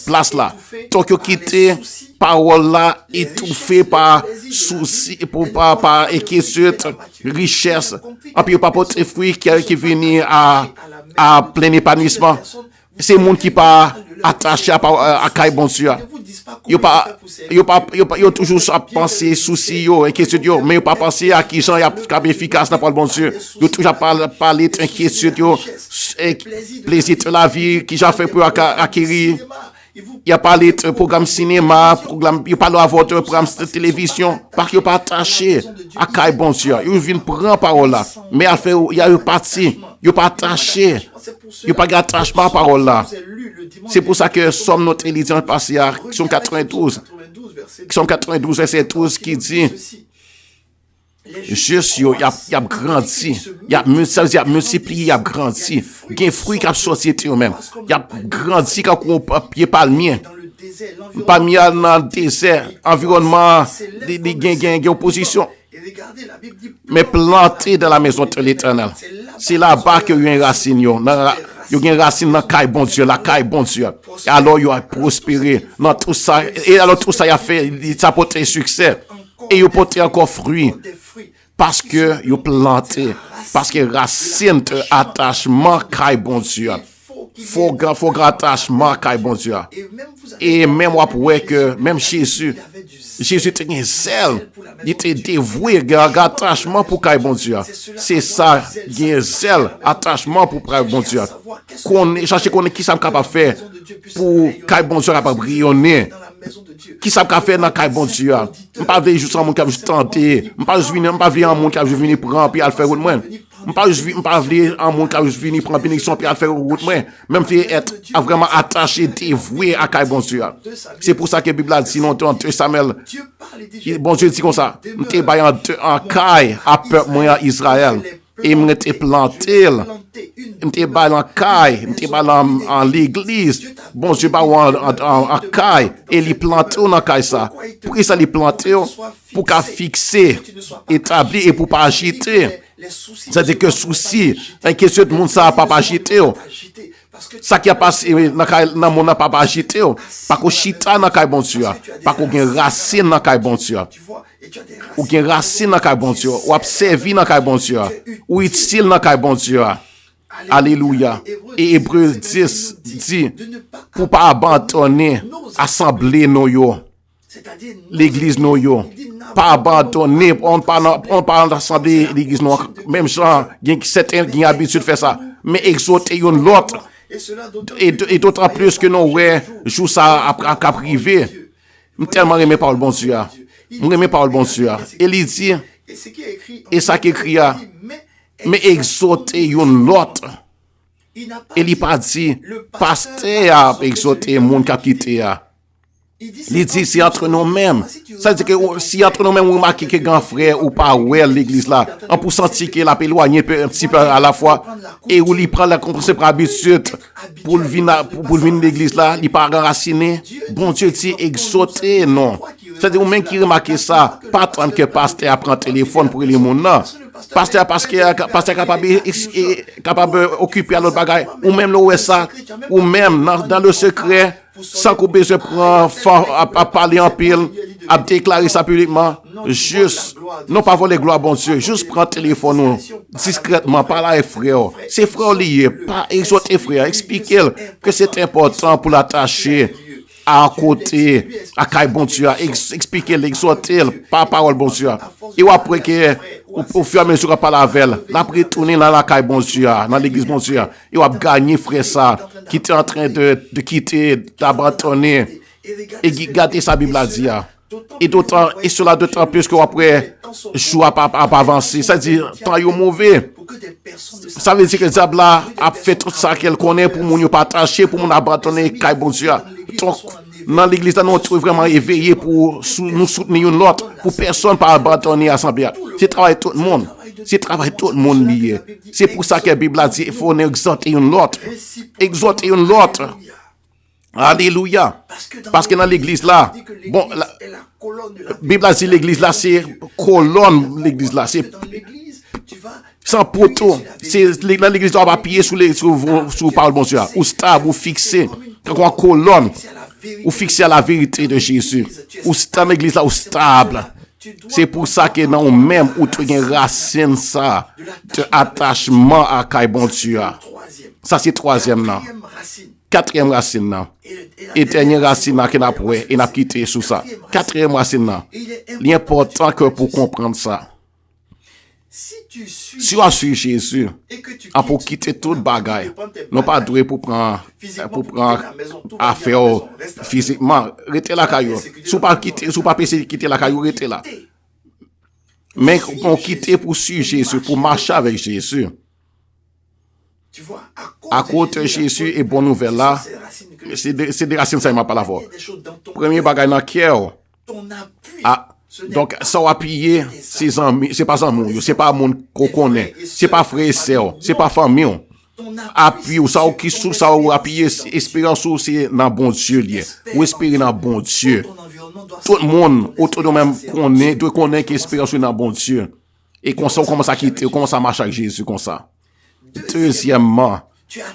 place là. Donc, yo quitté parole là, étouffé par souci, par inquiétude, richesse. Et puis, yo pas porté fruit qui vient à plein épanouissement. C'est monde qui pas attaché à Kai bon Dieu. Yo toujours à penser souci yo inquiétude yo, mais yo pas penser à qui gens y a efficace dans le bon Dieu. Yo toujours parler inquiétude yo, plaisir de la vie qui j'ai fait pour acquérir. Il a parlé de programme cinéma, il parle à votre programme de télévision, parce qu'il n'est pas attaché à Kai bon Dieu. Il vient prendre parole là, mais il a eu parti, il n'est pas attaché, il n'est pas attachement à parole là. C'est pour ça que Somme notre édition passé à Somme 92, verset 12 qui dit, juste il a grandi, il a multiplié, il a grandi, il y a un fruit qui a société même, il a grandi quand on pied palmier, palmier dans le désert, environnement, il opposition, mais planté dans la maison de l'Éternel. C'est là-bas qu'il y a une racine, il y a une racine dans Kai bon Dieu, la Kai bon Dieu. Et alors il a prospéré dans tout ça, et alors tout ça il a fait, ça a porté succès, et il a porté encore fruit. Parce que you planté, parce que racine de attachement Kai bon Dieu. Faut grand attachement Kai bon Dieu. Et même on pourrait que même Jésus était un zèle, il était dévoué, attachement pour Kai bon Dieu. C'est ça, il y a un zèle, attachement pour Kai bon Dieu. Chercher qu'on est qui ça capable faire pour Kai bon Dieu capable brillonner. Qui ça qu'a fait dans Kai bon Dieu? On pas veut juste un monde qui a juste tenté. On pas venir un monde qui a juste venir prendre puis à faire route moi. On pas venir un monde qui a juste venir prendre bénédiction puis à faire route moi. Même fait être vraiment attaché, dévoué à Kai bon Dieu. C'est pour ça que la Bible a dit non dans 2 Samuel. Bon Dieu dit comme ça. M'était bail en Kai à peuple moi Israël et m'était planté. M'était bail en Kai, m'était bail en l'église. Bon Dieu pas en Kai et il planté dans Kai ça. Pour ça il planté pour qu'à fixer, établir et pour pas agiter. C'est-à-dire que souci, inquiétude monde ça pas agiter. Ça qui a passé dans mon n'a pas agité, pas qu'on chita dans Kai bon Dieu, pas qu'on gagne racine dans Kai bon Dieu. Ou gagne racine dans Kai bon Dieu, ou observer dans Kai bon Dieu, ou utile dans Kai bon Dieu. Alléluia. Et Hébreux 10 dit pour pas abandonner assemblée nous yo. L'église nous yo. Pas abandonner, on parle d'assemblée l'église nous. Même gens, certains qui ont l'habitude de faire ça, mais exhorter une l'autre. Et d'autant plus que nous joue ça à privé. Je tellement aimé par le bon Dieu. Je aimé par le bon Dieu. Et il dit, et ça qui écrit, mais exhorter une l'autre. Et il pas dit, pasteur a exhorté mon qui a quitté. Il dit, c'est entre nous-mêmes. Ça veut dire que si entre nous-mêmes, on remarque que grand frère ou pas, ouais, l'église là, on peut sentir qu'il a éloigné un petit peu à la fois, et où il prend la compréhension par habitude pour venir l'église là, il pas enraciné. Bon Dieu dit, exhorter, non. C'est-à-dire, ou même qui remarque ça, pas attendre que pasteur apprend le téléphone pour les monde, non. Pasteur, parce que pasteur capable d'occuper à l'autre bagaille, ou même le ça, ou même dans le secret, sans qu'on besoin prendre à parler en pile, à déclarer ça publiquement, juste, non pas voler gloire bon Dieu, juste prendre le téléphone discrètement, parler avec frère. C'est frère lié, pas exhorter frère, expliquer que c'est important pour l'attacher à côté, à Kai bon Dieu, expliquer, l'exhorter, par parole bon Dieu. Et après que, au fur et à mesure qu'on parle avec elle, après tourner dans la Kai bon Dieu, dans l'église bon Dieu, il va gagner frère ça, qui était en train de quitter, d'abandonner, et garder sa Bible à dire. Et cela d'autant plus qu'après, jour à avancer, c'est-à-dire, temps est mauvais. Ça veut dire que le diable a fait tout ça qu'elle connaît pour nous partager, pour nous abandonner Kai bon Dieu. Donc, dans l'église, nous sommes vraiment éveillés pour nous soutenir l'autre, pour personne pas abandonner l'assemblée. C'est travail tout le monde. C'est travail tout le monde lié. C'est pour ça que la Bible a dit, il faut exhorter une l'autre. Exhorter une l'autre. Alléluia. Parce que dans l'église là, bon, la Bible a dit l'église là, c'est colonne, l'église là, c'est sans poteau. C'est dans l'église là, on va appuyer sur parole bon Dieu. Ou stable, ou fixé. Quand on colonne, ou fixé à la vérité de Jésus. Ou dans l'église là, ou stable. C'est pour ça que dans même où tu as une racine ça, de attachement à Kai bon Dieu. Ça c'est troisième là. Quatrième racine là. Et dernière racine là qu'on a pris et n'a quitté sous ça. Quatrième racine là. L'important que pour comprendre ça. Si tu as suivi Jésus, pour quitter toute bagaille, non pas doué pour prendre affaire physiquement, restez la caillou. Si pas quitter la caillou, restez là. Mais on quitte pour suivre Jésus, pour marcher avec Jésus. À cause de Jésus et bonne nouvelle là, c'est des racines ça m'a pas la voix. Premier bagage dans cœur. Donc ça va appuyer ses amis, c'est pas amour, c'est pas monde qu'on connaît, c'est pas frère et sœur, c'est pas famille. Appui ou ça qui sous ça ou appuyer espérance c'est dans bon Dieu lié. Ou espérer dans bon Dieu. Tout le monde autour de même doit connaître qu'espérance dans bon Dieu. Et comme ça on commence à quitter, on commence à marcher avec Jésus comme ça. Deuxièmement,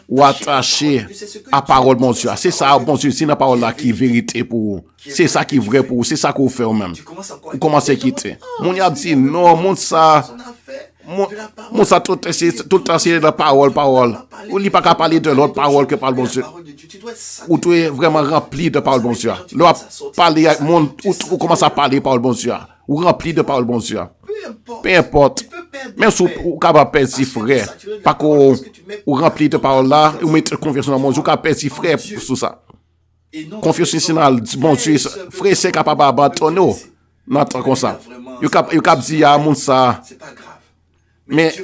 ou attaché à parole bon Dieu. C'est ça bon Dieu, c'est la parole là qui est vérité pour vous. C'est ça qui est vrai pour vous, c'est ça qu'on fait même. Vous commencez à quitter. Mon y a dit non, mon ça tout le temps c'est la parole. Ou il pas qu'à parler de l'autre parole que parle bon Dieu. Ou tu es vraiment rempli de parole bon Dieu. Là parler avec monde ou commence à parler parole bon Dieu. Ou rempli de parole bon Dieu. Peu importe. Même si vous capable perdre si frère, pas qu'on ou rempli de parole là, ou mettre confiance dans mon Dieu, capable perdre si frère sur ça. Confiance dans bon Dieu, frère c'est capable d'abandonner. Non, comme ça. You cap dire à mon ça. Mais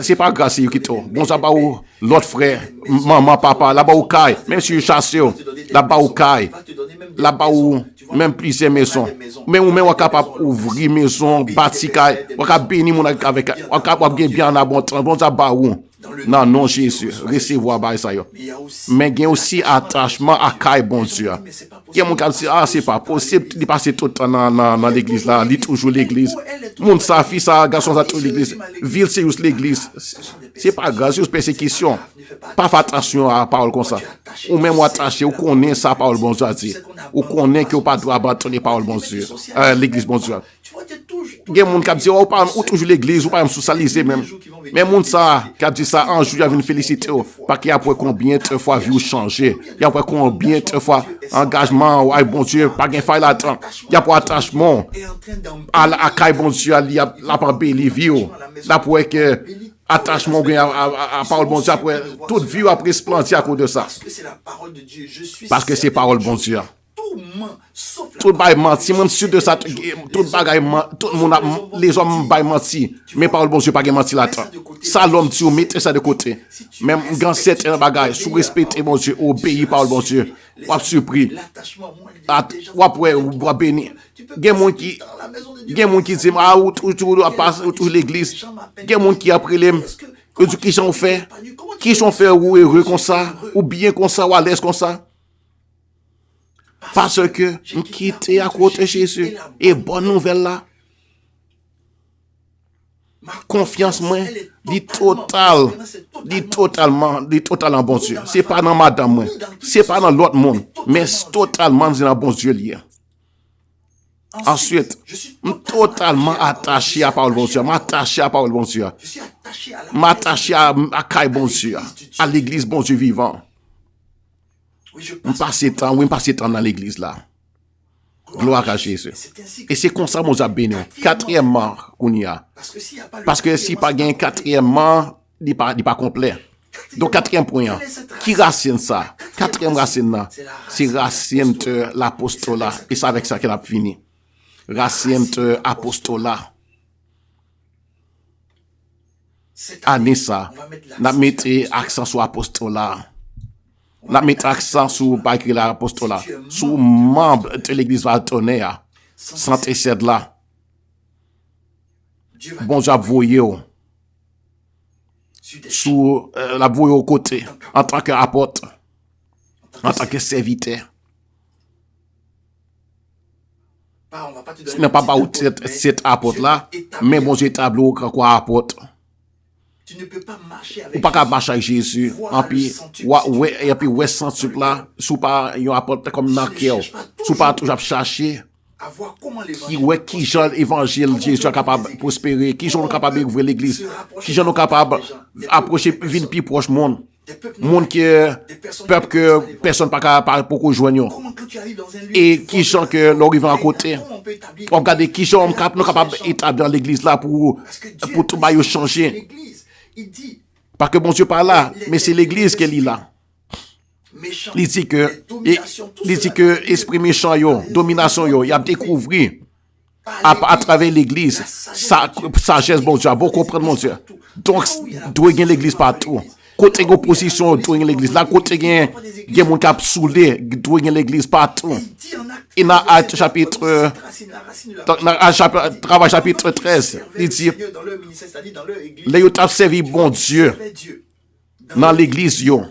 c'est pas grâce à Yukito. Bon, ça va où l'autre frère, maman, papa, là-bas où Kai, même si je chasse, là-bas où Kai, là-bas où même plusieurs maisons. Mais on est capable d'ouvrir maison, bâtir Kai, on capable bénir mon avec, on capable bien en abondance. Bon, ça va où? Non, Jésus, recevoir by ça yo. Mais il y a aussi attachement à Kai, bon Dieu. Il y a mon qui dit, c'est pas possible de passer tout le temps dans l'église là, il toujours l'église. Mon sa fille, sa garçon, ça toujours l'église. Ville, c'est juste l'église. C'est pas grave, c'est juste persécution. Pas faire attention à la parole comme ça. Ou même attaché, ou connaît sa parole, bon Dieu a dit. Ou connaît que vous pas droit abandonner la parole, bon Dieu. L'église, bon Dieu. Il y a mon qui dit, ou toujours l'église, ou pas même socialiser même. Mais mon ça, qui a dit ça, un jour, il y avait une félicité. Parce qu'il y a après combien de fois vie changer. Il y a après combien de fois engagement, ouais, bon Dieu, pas de faille là-dedans. Il y a pour attachement à Kai, bon Dieu, il y a la part béli vie. Là, pour que attachement à parole bon Dieu, après toute vie après splendir à cause de ça. Parce que c'est parole bon Dieu. Tout bail menti, même sûr de ça, tout bagaille, tout le monde, les hommes bail menti, mais parole bon Dieu pas menti là-dedans. Ça l'homme dit, mettez ça de côté. Même quand certains bagailles, sous respecter bon Dieu, obéir parole bon Dieu, ou surpris, ou après ou bénir. Gen moun qui dit ou toujours l'église, gen moun qui après les qui sont fait ou heureux comme ça, ou bien comme ça, ou à l'aise comme ça. Parce que nous quittons à côté de Jésus. Et bonne nouvelle là. Confiance moi, dit totalement bon Dieu. C'est pas dans madame moi, c'est pas dans l'autre monde, mais totalement dans bon Dieu lié. Ensuite, totalement attaché à parole bon Dieu, m'attaché à parole bon Dieu, m'attaché à Kai bon Dieu, à l'église bon Dieu vivant. On passe temps dans l'église là. Gloire à Jésus. Et c'est comme ça qu'on a béni. Quatrièmement, qu'on y a. Parce que si pas gain quatrièmement, il pas complet. Donc quatrième point, qui racine ça? Quatrième racine, c'est racine de l'apostolat. Et c'est avec ça qu'elle a fini. Racine de l'apostolat. Année ça, on a mis accent sur l'apostolat. La mettre accent sur l'apostolat, sur membre de l'église Valtonéa, 107 là. bon Dieu a voyé sous la voyé au côté, en tant qu'apôtre, en tant que serviteur. Ce n'est pas cet apôtre-là, mais bon Dieu établi au grand quoi apôtre. Tu ne peux pas marcher avec Ou pas qu'à marcher avec Jésus. Et puis, ouais, sans truc là, sous pas, yon apporte comme Nakel. Sous pas toujours chercher. Qui genre l'évangile Jésus est capable de prospérer. Qui genre capable d'ouvrir l'église. Qui genre capable d'approcher, venir plus proche monde. Monde qui est, peuple que personne pas capable pour rejoindre. Et qui genre que nous arrivons à côté. On regarde qui genre nous capable d'établir l'église là pour tout bailler changer. Parce que bon Dieu pas là, mais c'est l'église qui est là. Il dit que esprit méchant yo, domination yo, il a découvert à travers l'église sagesse bon Dieu, bon comprendre mon Dieu. Donc doit gagner l'église partout. Côté opposition doit gagner l'église. Là côté gagne mon cap soulé, doit gagner l'église partout. Et dans Actes chapitre travail chapitre 13, il dit les yo t'a servi bon Dieu dans l'église yo.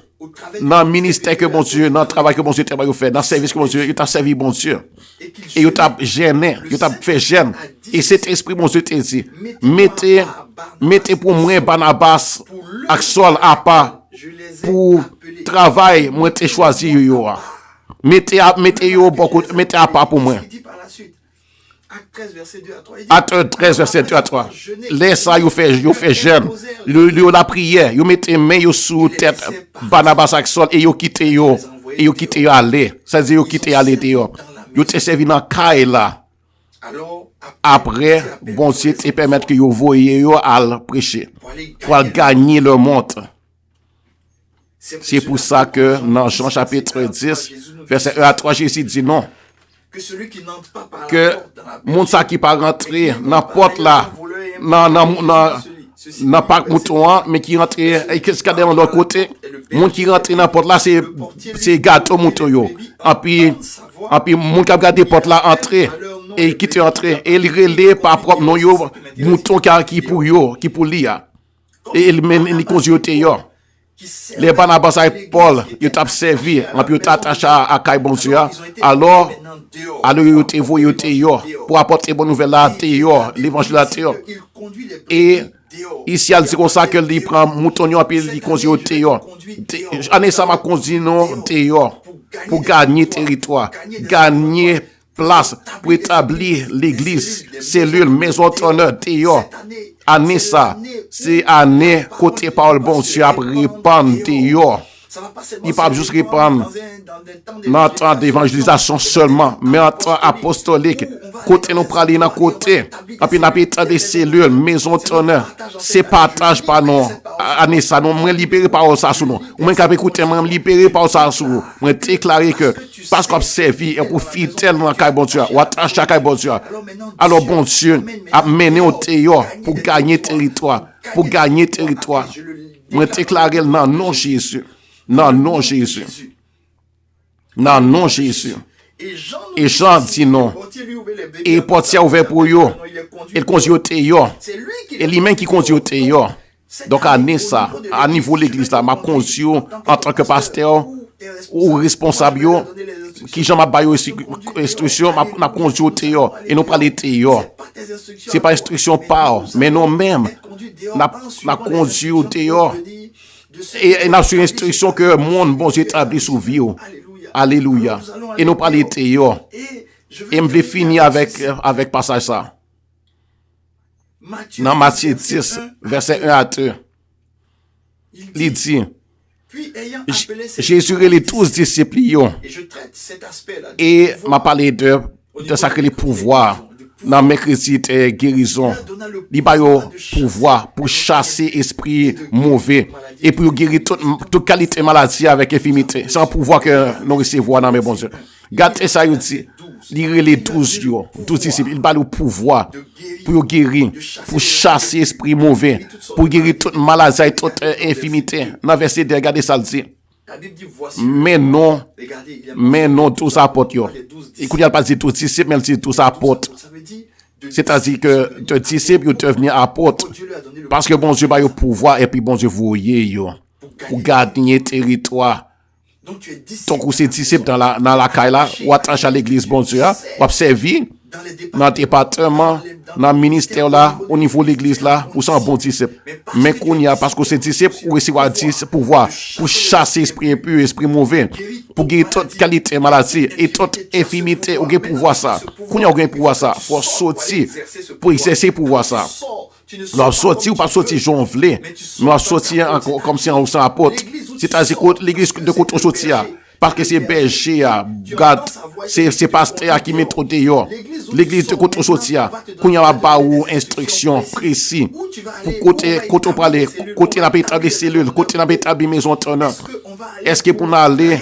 Dans le ministère que bon Dieu, dans le travail que bon Dieu t'a fait, dans le service que bon Dieu, il t'a servi bon Dieu. Et il t'a gêné, il t'a fait gêne. Et cet esprit bon Dieu t'a dit, mettez pour moi Barnabas, ak Saul à part, pour travail, moi t'ai choisi yo. Mettez à part pour moi. Acte 13, verset 2 à 3. Laisse ça, vous fait jeune. La prière, vous mettez main sous tête Barnabas ak Saul et vous quittez yo. Et vous quittez yo aller. Ça veut dire vous quittez aller dehors. Vous te servi dans caille là. Après, bon Dieu te permettre que vous voyez yo à prêcher. Pour gagner le monde. C'est pour ça que dans Jean chapitre 10, verset 1 à 3, Jésus dit non. Que moun sa qui pas rentrer dans porte là dans pas mouton mais qui rentre et qu'est-ce qu'il y a de l'autre côté moun qui rentre dans porte là c'est gâteau mouton yo et puis moun qui a gardé porte là entrer et qui te entrer et il relé par propre nom yo mouton qui pour yo qui pour lui et il mène il conduit yo. Les Barnabas et Paul, ils t'ont servi, et puis ils t'ont attaché à Kai bon Dieu. Alors, ils t'ont envoyé pour apporter bonne nouvelle à l'évangile à Théo. Et ici, elle dit comme ça qu'il prend mouton et puis il conduit au Théo. Année ça m'a conduit non Théo pour gagner territoire, gagner place, pour établir l'église, cellule, maison d'honneur Théo. Année ça, c'est année côté parole bon Dieu à répandre dehors. Il pas juste répandre dans le temps d'évangélisation seulement, mais en temps apostolique. Côté nous parler dans côté, et puis n'a pas des cellules, maison d'honneur. C'est partage par nous. Année ça, nous me libérer par ça sous nous. Moi qui écouter, me libérer par ça sous nous. Moi déclarer que parce qu'on servi et pour fidèle dans la bon Dieu, ou attacher à bon Dieu. Alors bon Dieu a mené au théâtre pour gagner territoire, pour gagner territoire. Moi déclarer non non Jésus. Non non Jésus. Non non Jésus. Et Jean dit non. Et portier ouvert pour eux. Il conduit au théâtre. Et lui-même qui conduit au théâtre. Donc à ça, à niveau de l'église là, m'a conduit en tant que pasteur ou responsable qui j'en m'a baillé instruction m'a conduit au théâtre et non pas les théâtres. C'est pas instruction par mais non même n'a conduit au théâtre et n'a sur instruction que monde bon Dieu établi sous vie. Alléluia. Et non pas les théâtres. Et me vais finir avec passage ça. Dans Matthieu 10, verset 1 à 2, il dit, Jésus et les 12 disciples, et m'a parlé de sacrer les pouvoirs dans mercredi de guérison. Il a eu pouvoir pour chasser esprit mauvais et pour guérir toute qualité de maladie avec infirmité. C'est un pouvoir que nous recevons dans mes bons yeux. Gardez ça, il dit. Lire les 12 disciples, il a le pouvoir pour guérir, pour chasser esprit mauvais, pour guérir toute maladie et toute infirmité. Dans le verset 2, regardez ça, il dit. Mais non, tous apôtres. Écoutez, il n'a pas dit tous disciples, mais il dit tous apôtres. C'est-à-dire que te disciple ou devenir apôtre. Dieu lui a donné le Parce que bon Dieu a le pouvoir et puis bon Dieu voyez yo. Pour gagner territoire. Donc tu es disciple. Donc, ou c'est disciple dans la caille là, ou attaché à l'église, bon Dieu, ou servi dans le département, dans le ministère là, au niveau de l'église là, ou c'est un bon disciple. Mais qu'on y a, parce que c'est disciple, ou recevoir pouvoir pour chasser esprit impur, esprit mauvais, pour gagner toute qualité maladie et toute infimité, ou gagner pouvoir ça. Qu'on y a pouvoir ça, faut sortir pour exercer pouvoir ça. Nous sortir ou pas sortir jonfler, nous sortir encore comme si on s'en apôtre. C'est-à-dire que l'église de côté sortir. Parce que c'est berger, garde, c'est pasteur qui met trop dehors. L'église de côté sortir. Qu'on y a pas ou instruction précis. Pour côté parler, côté n'a pas établi cellule, côté n'a pas établi maison tournante. Est-ce que pour aller,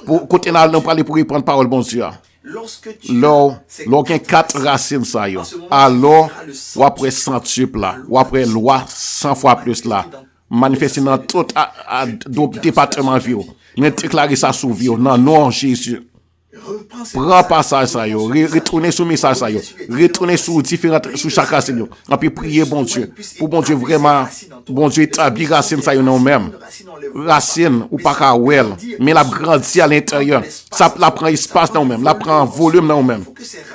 pour côté n'a pas parler pour reprendre parole, bon Dieu? Lorsqu'il y a 4 racines, ça y est. Alors, ou après centuple là, ou après loi 100 fois plus là, manifester dans tout département vie. Mais déclarer ça sous vie, non, non, Jésus. Prends passage ça yo, retournez sur message ça yo, retournez sur différentes sur chaque racine yo. Et puis prier bon Dieu, pour bon Dieu vraiment bon Dieu établir racine ça yo non même. Racine ou pas ka well, mais la grandit à l'intérieur. Ça la prend espace dans même, la prend volume dans même.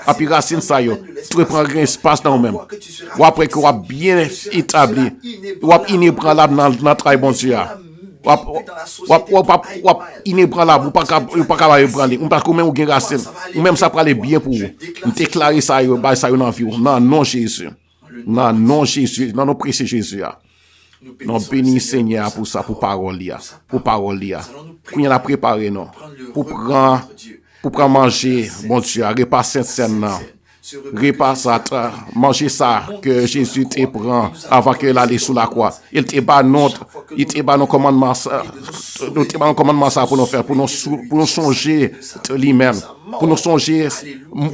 Et puis racine ça yo, tu prend un espace dans même. Ou après que ou bien établi, ou inébranlable dans travail bon Dieu. Inébranlable, ou pas capable de prendre, parce que même ou gen racine, ou même ça prend bien pour vous. Déclarer ça yo, ba ça yo dans vie. Non, non Jésus. Non, non Jésus, non nous précieux Jésus. Non béni Seigneur pour ça, pour parole là, pour parole là. Qu'on y a préparé non, pour prendre manger, bon Dieu, repas Sainte-Seine non. Repas ça, manger ça que Jésus te prend avant qu'il allait sous la croix. Il te bat nos commandements ça, pour nous faire, pour nous songer de lui-même, pour nous songer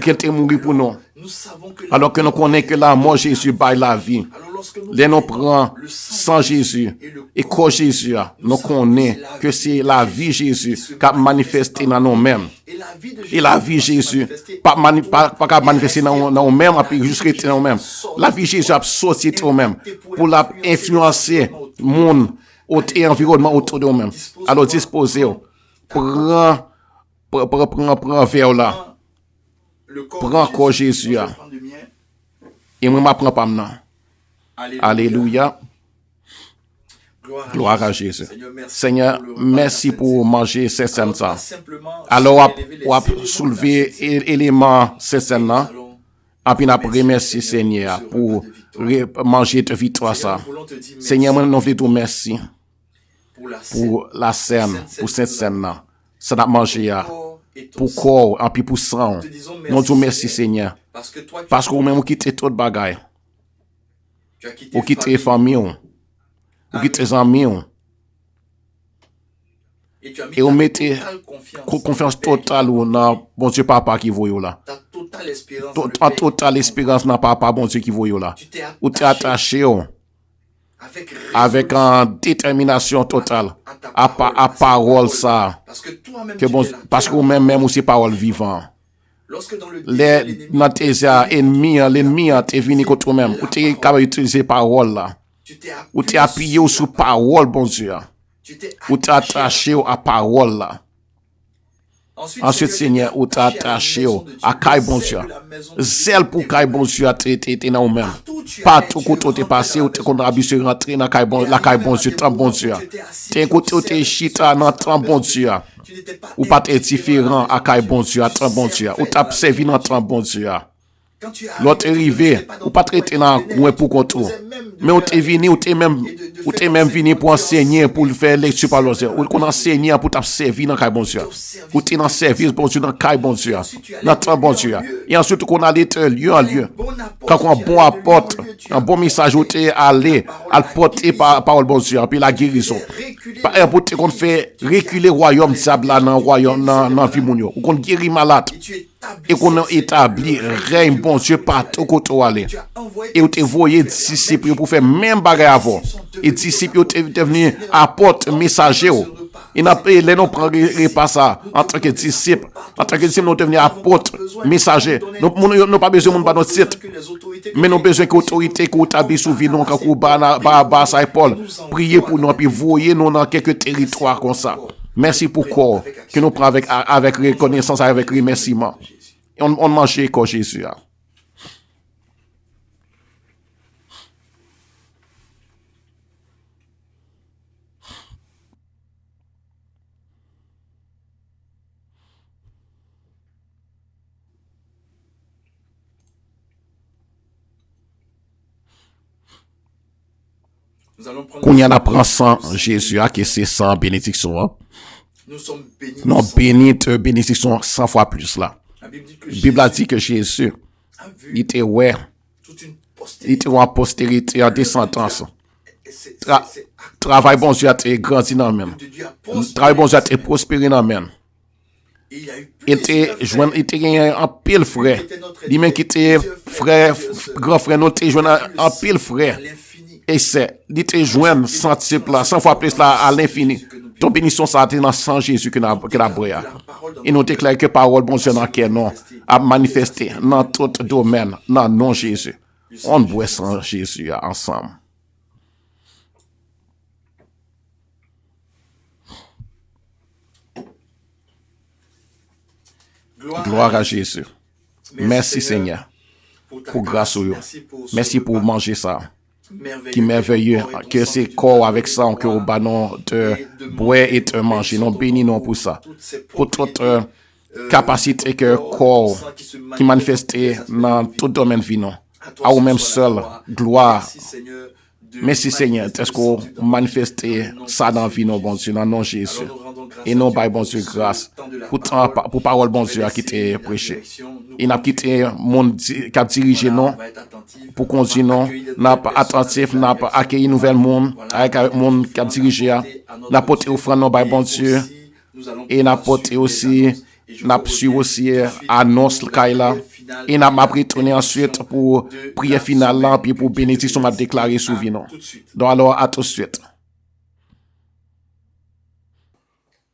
qu'il te mouru pour nous. Alors que nous connaissons que la mort Jésus baille la vie. Les nous prend sans Jésus et que Jésus, nous connaissons que c'est la vie Jésus qui a manifesté dans nous-mêmes. Et la vie Jésus, pas manifester dans nous-mêmes, puis juste rester dans nous-mêmes. La vie Jésus a sorti de nous-mêmes pour la influencer le monde et l'environnement autour de nous-mêmes. Alors disposez-vous, prends vers là, prends corps Jésus, et moi m'apprends pas maintenant. Alléluia. Gloire à Jésus. Seigneur, merci pour manger ces scènes ça. Alors, on va soulever l'élément ces scènes là. Et puis, après, merci Seigneur pour manger de victoire ça. Seigneur, moi, nous voulons te merci pour la scène, pour cette scène là. Ça n'a mangé pour corps, et puis pour sang. Nous te merci Seigneur. Parce que vous-même, vous quittez toute bagaille. Vous quittez famille. Vous quittez les amis. Et vous mettez confiance totale dans bon Dieu papa qui voyait là. En totale espérance dans papa bon Dieu qui voyait là. Vous t'es attaché avec une détermination totale à parole ça. Parce que vous-même aussi parole vivante. L'ennemi t'es venu contre toi-même. Ou t'es capable d'utiliser parole là. Ou t'es appuyé sur parole, bon Dieu. Ou t'es attaché à parole là. Ensuite, Seigneur, ou t'es attaché à Kai bon Dieu. Zèle pour Kai bon Dieu à traiter dans nous-mêmes. Partout où t'es passé, ou t'es contribué sur rentrer dans la Kai bon Dieu, tant bon Dieu. T'es côté où t'es chita dans tant bon Dieu. Ou pas t'es différent à Kai bon Dieu, à tant bon Dieu. Ou t'as servi dans tant bon Dieu. L'autre est arrivé, ou pas traiter dans coin pour contrôle. Mais on t'est venu, ou t'es même venu pour enseigner, pour faire lecture par l'autre. Ou qu'on enseigne pour t'as servi dans Kai bon Dieu. Ou t'es dans service bon Dieu dans Kai bon Dieu. Dans tant bon Dieu. Et ensuite qu'on a été lieu en lieu. Quand on a un bon apporte, un bon message où t'es allé, à porter par parole bon Dieu, puis la guérison. Par pour qu'on fait reculer royaume diable là dans royaume dans vie mon yo. Ou qu'on guérit malade. Et qu'on a établi règne bon Dieu partout où tu aller. Et où tu voyé disciples pour faire même bagarre avant. Et disciples tu devenu apôtre messager. Il n'a pas, nous prend pas ça en tant que disciples. En tant que disciples, nous devenons apôtres, messagers. Nous n'avons pas besoin de notre titre. Mais nous avons besoin que l'autorité qui établit sous vie, nous, comme Barnabas et Paul, priez pour nous, puis voyez nous dans quelques territoires comme ça. Merci pour quoi que nous prenons avec reconnaissance, avec remerciement. On mange comme Jésus. Qu'on y en apprend sans Jésus, que c'est sans bénédiction. Non, bénédiction 100 fois plus là. La Bible a dit que Jésus, il était ouais, il était en postérité, en descendance. Travail bon Dieu a été grandi dans le même. Travail bon Dieu a été prospéré dans le même. Il était en pile frère. Lui-même qui était frère, grand frère, nous était en pile frère. Et c'est, il était joint 100 fois plus là à l'infini. Ton bénédiction ça a été dans sang Jésus que la brea. Et nous déclarons que parole bon Dieu dans quel nom a manifesté dans tout domaine, dans non Jésus. On boit sans Jésus ensemble. Gloire à Jésus. Merci Seigneur pour grâce au merci pour manger ça. Qui merveilleux, que c'est corps avec ça, que au banon de boire et de manger. Nous bénissons pour ça. Pour toute capacité que corps qui manifeste dans tout domaine vie, non. À vous même seul, gloire. Merci Seigneur, est-ce qu'on manifeste ça dans la vie, non, bon Dieu, dans le nom de Jésus. Et non, par bon Dieu, grâce. Pour parole, bon Dieu, a quitté prêché. Il n'a quitté monde qui a dirigé, non, pour conduire, non, n'a pas attentif, n'a pas accueilli nouvel monde, avec un monde qui a dirigé, n'a porté offrande, non, par bon Dieu, et n'a porté aussi, n'a su aussi annonce le Kaila, et n'a pas retourné ensuite pour prière finale, là, puis pour bénédiction, m'a déclaré sous vie, non. Donc alors, à tout de suite.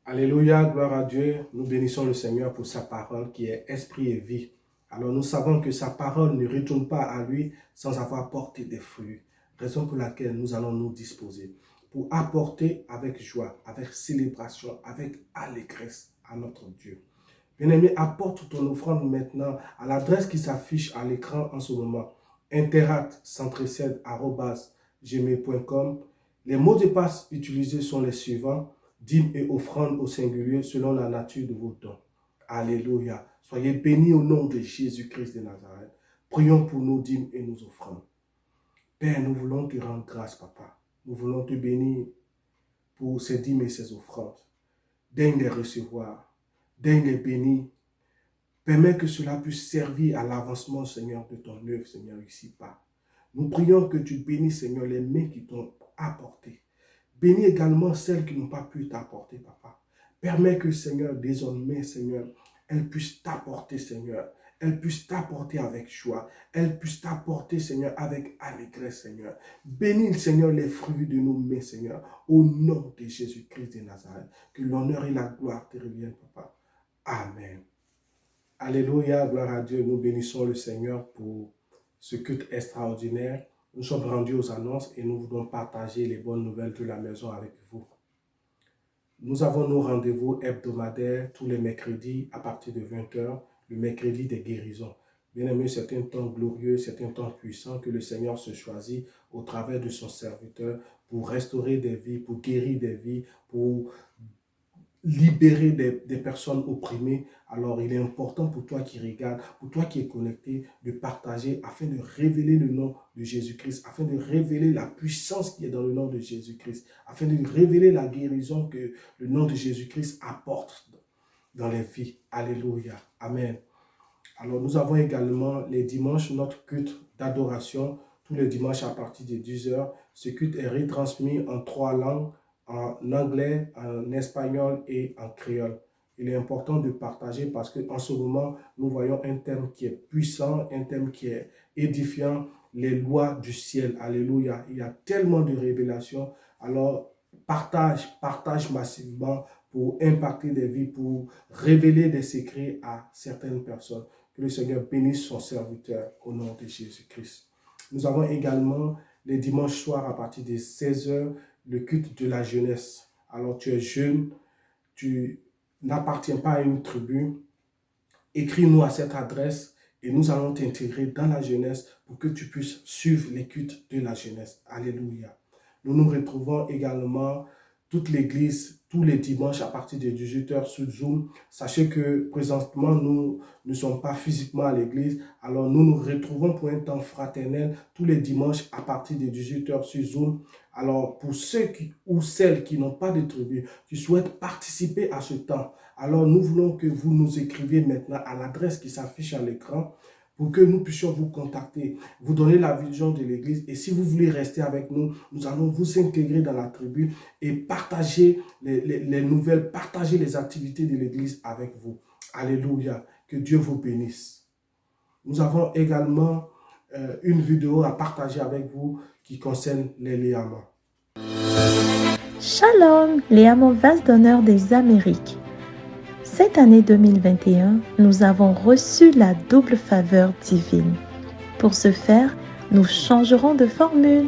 Alléluia, gloire à Dieu. Nous bénissons le Seigneur pour sa parole qui est esprit et vie. Alors nous savons que sa parole ne retourne pas à lui sans avoir porté des fruits. Raison pour laquelle nous allons nous disposer pour apporter avec joie, avec célébration, avec allégresse à notre Dieu. Bien-aimé, apporte ton offrande maintenant à l'adresse qui s'affiche à l'écran en ce moment. interat137@gmail.com. Les mots de passe utilisés sont les suivants. Dîmes et offrandes au singulier selon la nature de vos dons. Alléluia. Soyez bénis au nom de Jésus-Christ de Nazareth. Prions pour nos dîmes et nos offrandes. Père, nous voulons te rendre grâce, Papa. Nous voulons te bénir pour ces dîmes et ces offrandes. Daigne les recevoir. Daigne les bénir. Permets que cela puisse servir à l'avancement, Seigneur, de ton œuvre, Seigneur, ici-bas. Nous prions que tu bénisses, Seigneur, les mains qui t'ont apporté. Bénis également celles qui n'ont pas pu t'apporter, Papa. Permets que, Seigneur, désormais, Seigneur, elles puissent t'apporter, Seigneur. Elles puissent t'apporter avec joie. Elles puissent t'apporter, Seigneur, avec allégresse, Seigneur. Bénis, Seigneur, les fruits de nos mains, Seigneur, au nom de Jésus-Christ de Nazareth. Que l'honneur et la gloire te reviennent, Papa. Amen. Alléluia, gloire à Dieu. Nous bénissons le Seigneur pour ce culte extraordinaire. Nous sommes rendus aux annonces et nous voulons partager les bonnes nouvelles de la maison avec vous. Nous avons nos rendez-vous hebdomadaires tous les mercredis à partir de 20h, le mercredi des guérisons. Bien aimé, c'est un temps glorieux, c'est un temps puissant que le Seigneur se choisit au travers de son serviteur pour restaurer des vies, pour guérir des vies, pour libérer des personnes opprimées. Alors il est important pour toi qui regarde, pour toi qui es connecté, de partager afin de révéler le nom de Jésus-Christ, afin de révéler la puissance qui est dans le nom de Jésus-Christ, afin de révéler la guérison que le nom de Jésus-Christ apporte dans les vies. Alléluia. Amen. Alors nous avons également les dimanches notre culte d'adoration, tous les dimanches à partir de 10h. Ce culte est retransmis en 3 langues, en anglais, en espagnol et en créole. Il est important de partager parce qu'en ce moment, nous voyons un thème qui est puissant, un thème qui est édifiant, les lois du ciel. Alléluia. Il y a tellement de révélations. Alors, partage massivement pour impacter des vies, pour révéler des secrets à certaines personnes. Que le Seigneur bénisse son serviteur au nom de Jésus-Christ. Nous avons également les dimanches soirs à partir de 16h, le culte de la jeunesse. Alors tu es jeune, tu n'appartiens pas à une tribu, écris-nous à cette adresse et nous allons t'intégrer dans la jeunesse pour que tu puisses suivre les cultes de la jeunesse. Alléluia. Nous nous retrouvons également toute l'église tous les dimanches à partir de 18h sur Zoom. Sachez que présentement, nous ne sommes pas physiquement à l'église. Alors, nous nous retrouvons pour un temps fraternel tous les dimanches à partir de 18h sur Zoom. Alors, pour ceux ou celles qui n'ont pas de tribu, qui souhaitent participer à ce temps, alors nous voulons que vous nous écriviez maintenant à l'adresse qui s'affiche à l'écran pour que nous puissions vous contacter, vous donner la vision de l'église. Et si vous voulez rester avec nous, nous allons vous intégrer dans la tribu et partager les nouvelles, partager les activités de l'église avec vous. Alléluia. Que Dieu vous bénisse. Nous avons également une vidéo à partager avec vous qui concerne les Liamans. Shalom, Liamans vase d'honneur des Amériques. Cette année 2021, nous avons reçu la double faveur divine. Pour ce faire, nous changerons de formule.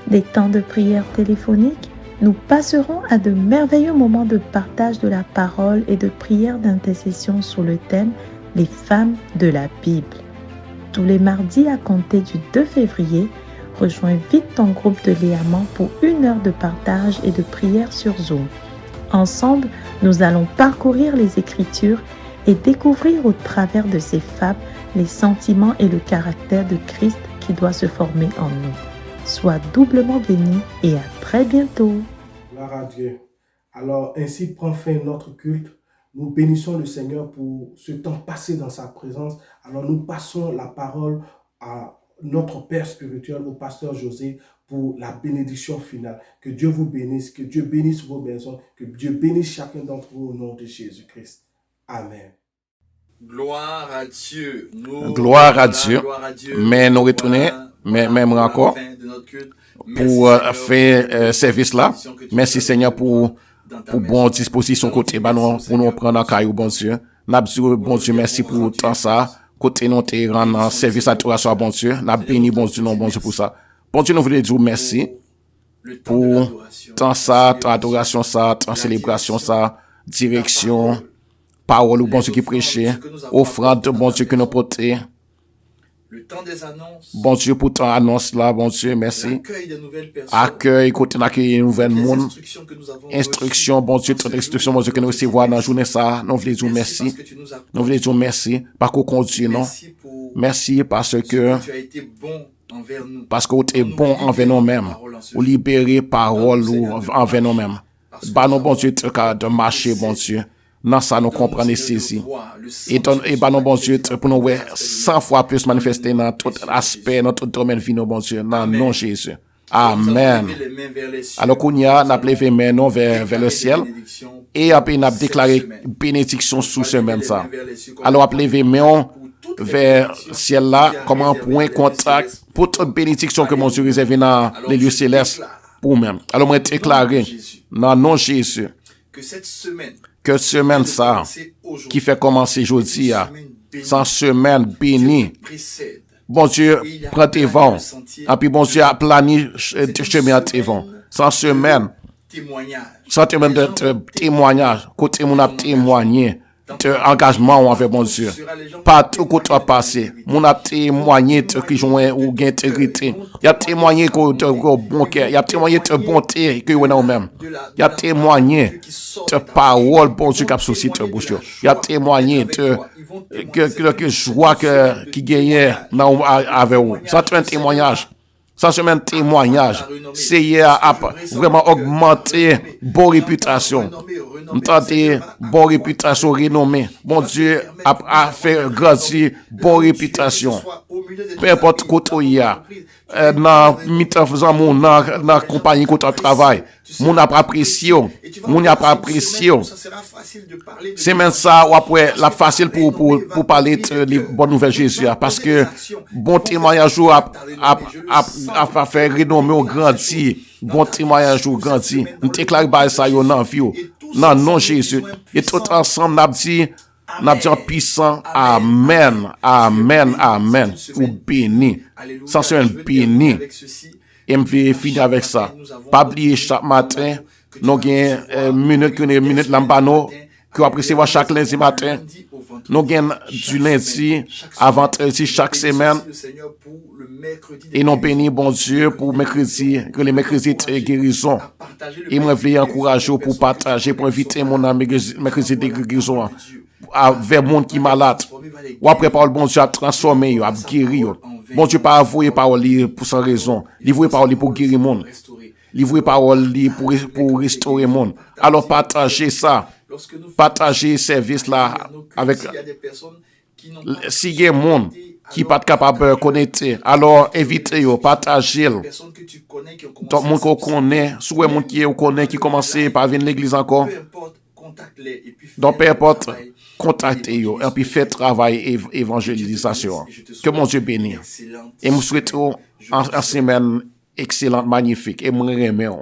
Des temps de prière téléphonique, nous passerons à de merveilleux moments de partage de la parole et de prière d'intercession sur le thème « Les femmes de la Bible ». Tous les mardis à compter du 2 février, rejoins vite ton groupe de Liamans pour 1 heure de partage et de prière sur Zoom. Ensemble, nous allons parcourir les Écritures et découvrir au travers de ces fables les sentiments et le caractère de Christ qui doit se former en nous. Sois doublement béni et à très bientôt. Gloire à Dieu. Alors, ainsi prend fin notre culte. Nous bénissons le Seigneur pour ce temps passé dans sa présence. Alors, nous passons la parole à notre Père spirituel, au pasteur José, pour la bénédiction finale. Que Dieu vous bénisse, que Dieu bénisse vos maisons, que Dieu bénisse chacun d'entre vous au nom de Jésus-Christ. Amen. Gloire à Dieu. Gloire à Dieu. Mais nous retournons, même encore, pour faire service là. Merci Seigneur pour bonne disposition côté, pour nous prendre en caillou, bon Dieu. N'a bon Dieu, merci pour tout ça. Côté nous te rendre service à toi, bon Dieu. N'a béni, bon Dieu, non, bon Dieu pour ça. Bon Dieu, nous voulons dire merci pour tant ça, tant adoration ça, tant célébration ça, direction, parole ou bon Dieu qui prêchait, offrande, bon Dieu que nous portons. Bon Dieu pour ton annonce là, bon Dieu, merci. Accueil, côté d'accueillir une nouvelle monde. Instruction, bon Dieu, toute instruction, bon Dieu, que nous recevons dans la journée ça. Nous voulons dire merci. Nous voulons dire merci parce qu'on conduit, non? Merci parce que tu es bon envers nous-mêmes. Ou libérer parole ou envers nous-mêmes. Bah non, bon Dieu, de marcher, bon Dieu. Non, ça nous comprend et saisi. Et bah non, bon Dieu, pour nous, 100 fois plus manifester dans tout aspect, dans tout domaine de vie, bon Dieu. Non, non, Jésus. Amen. Alors qu'on y a, n'a levé mes mains vers le ciel. Et après, n'a déclaré bénédiction sous semaine ça. Alors, a levé mes mains vers le ciel là, comme un point contact pour toute bénédiction que mon Dieu réserve dans les lieux célestes pour même. Alors, moi, déclaré, non, non, Jésus. Que semaine ça, qui fait commencer aujourd'hui, sans semaine bénie. Bon Dieu, prends tes vents. Et puis bon Dieu, a planifié chemin à tes vents. Sans semaine de témoignage, côté mon a témoigné. Engagement envers bon Dieu. Partout où tu as passé, mon a témoigné que joint ou gain intégrité. Il a témoigné que bon cœur, il a témoigné de bonté que vous même. Il a témoigné de parole bon Dieu qui a souci de bouche. Il a témoigné de que joie qui gagnait avec vous. Ça c'est un témoignage. Ça c'est un témoignage. C'est à vraiment augmenter bonne réputation. Entendez, bonne réputation renommée. Bon Dieu a fait grandir bonne réputation. Peu importe côté il y a. dans mi-temps faisant mon dans compagnie qu'on travail. Mon a pas apprécié. Mon a pas apprécié. C'est même ça ou après la facile pour parler de bonnes nouvelles Jésus parce que bon témoignage a fait renommer au grandi. Bon témoignage au grandi. Nous déclare ba ça yo dans vie. Non non Jésus. Et tout ensemble n'a dit puissant, amen, amen, amen, ou béni, sans un béni, et me fait finir avec ça. Pas oublier chaque matin, nous avons minute lambano, que vous appréciez chaque lundi matin, nous avons du lundi à vendredi chaque semaine, et nous bénis bon Dieu pour mercredi, que les mercredis de guérison, et me veux encourager pour partager, pour inviter mon ami mercredi de guérison. Vers monde qui malade. Ou après parole bon Dieu a transformé, a guéri. Bon Dieu pas avoué parole pour sans raison. Livrer parole pour guérir monde. Livrer parole pour restaurer monde. Alors partagez ça. Partagez service là avec si y a monde qui pas capable de connecter. Alors invitez-yo, partagez. Tout le monde qu'on connaît, soit monde qui connaît qui commence par venir l'église encore. Donc peu importe contactez-yo et puis faites travail évangélisation. Que mon Dieu bénisse. Et nous souhaitons une semaine excellente, magnifique. Et nous remercions.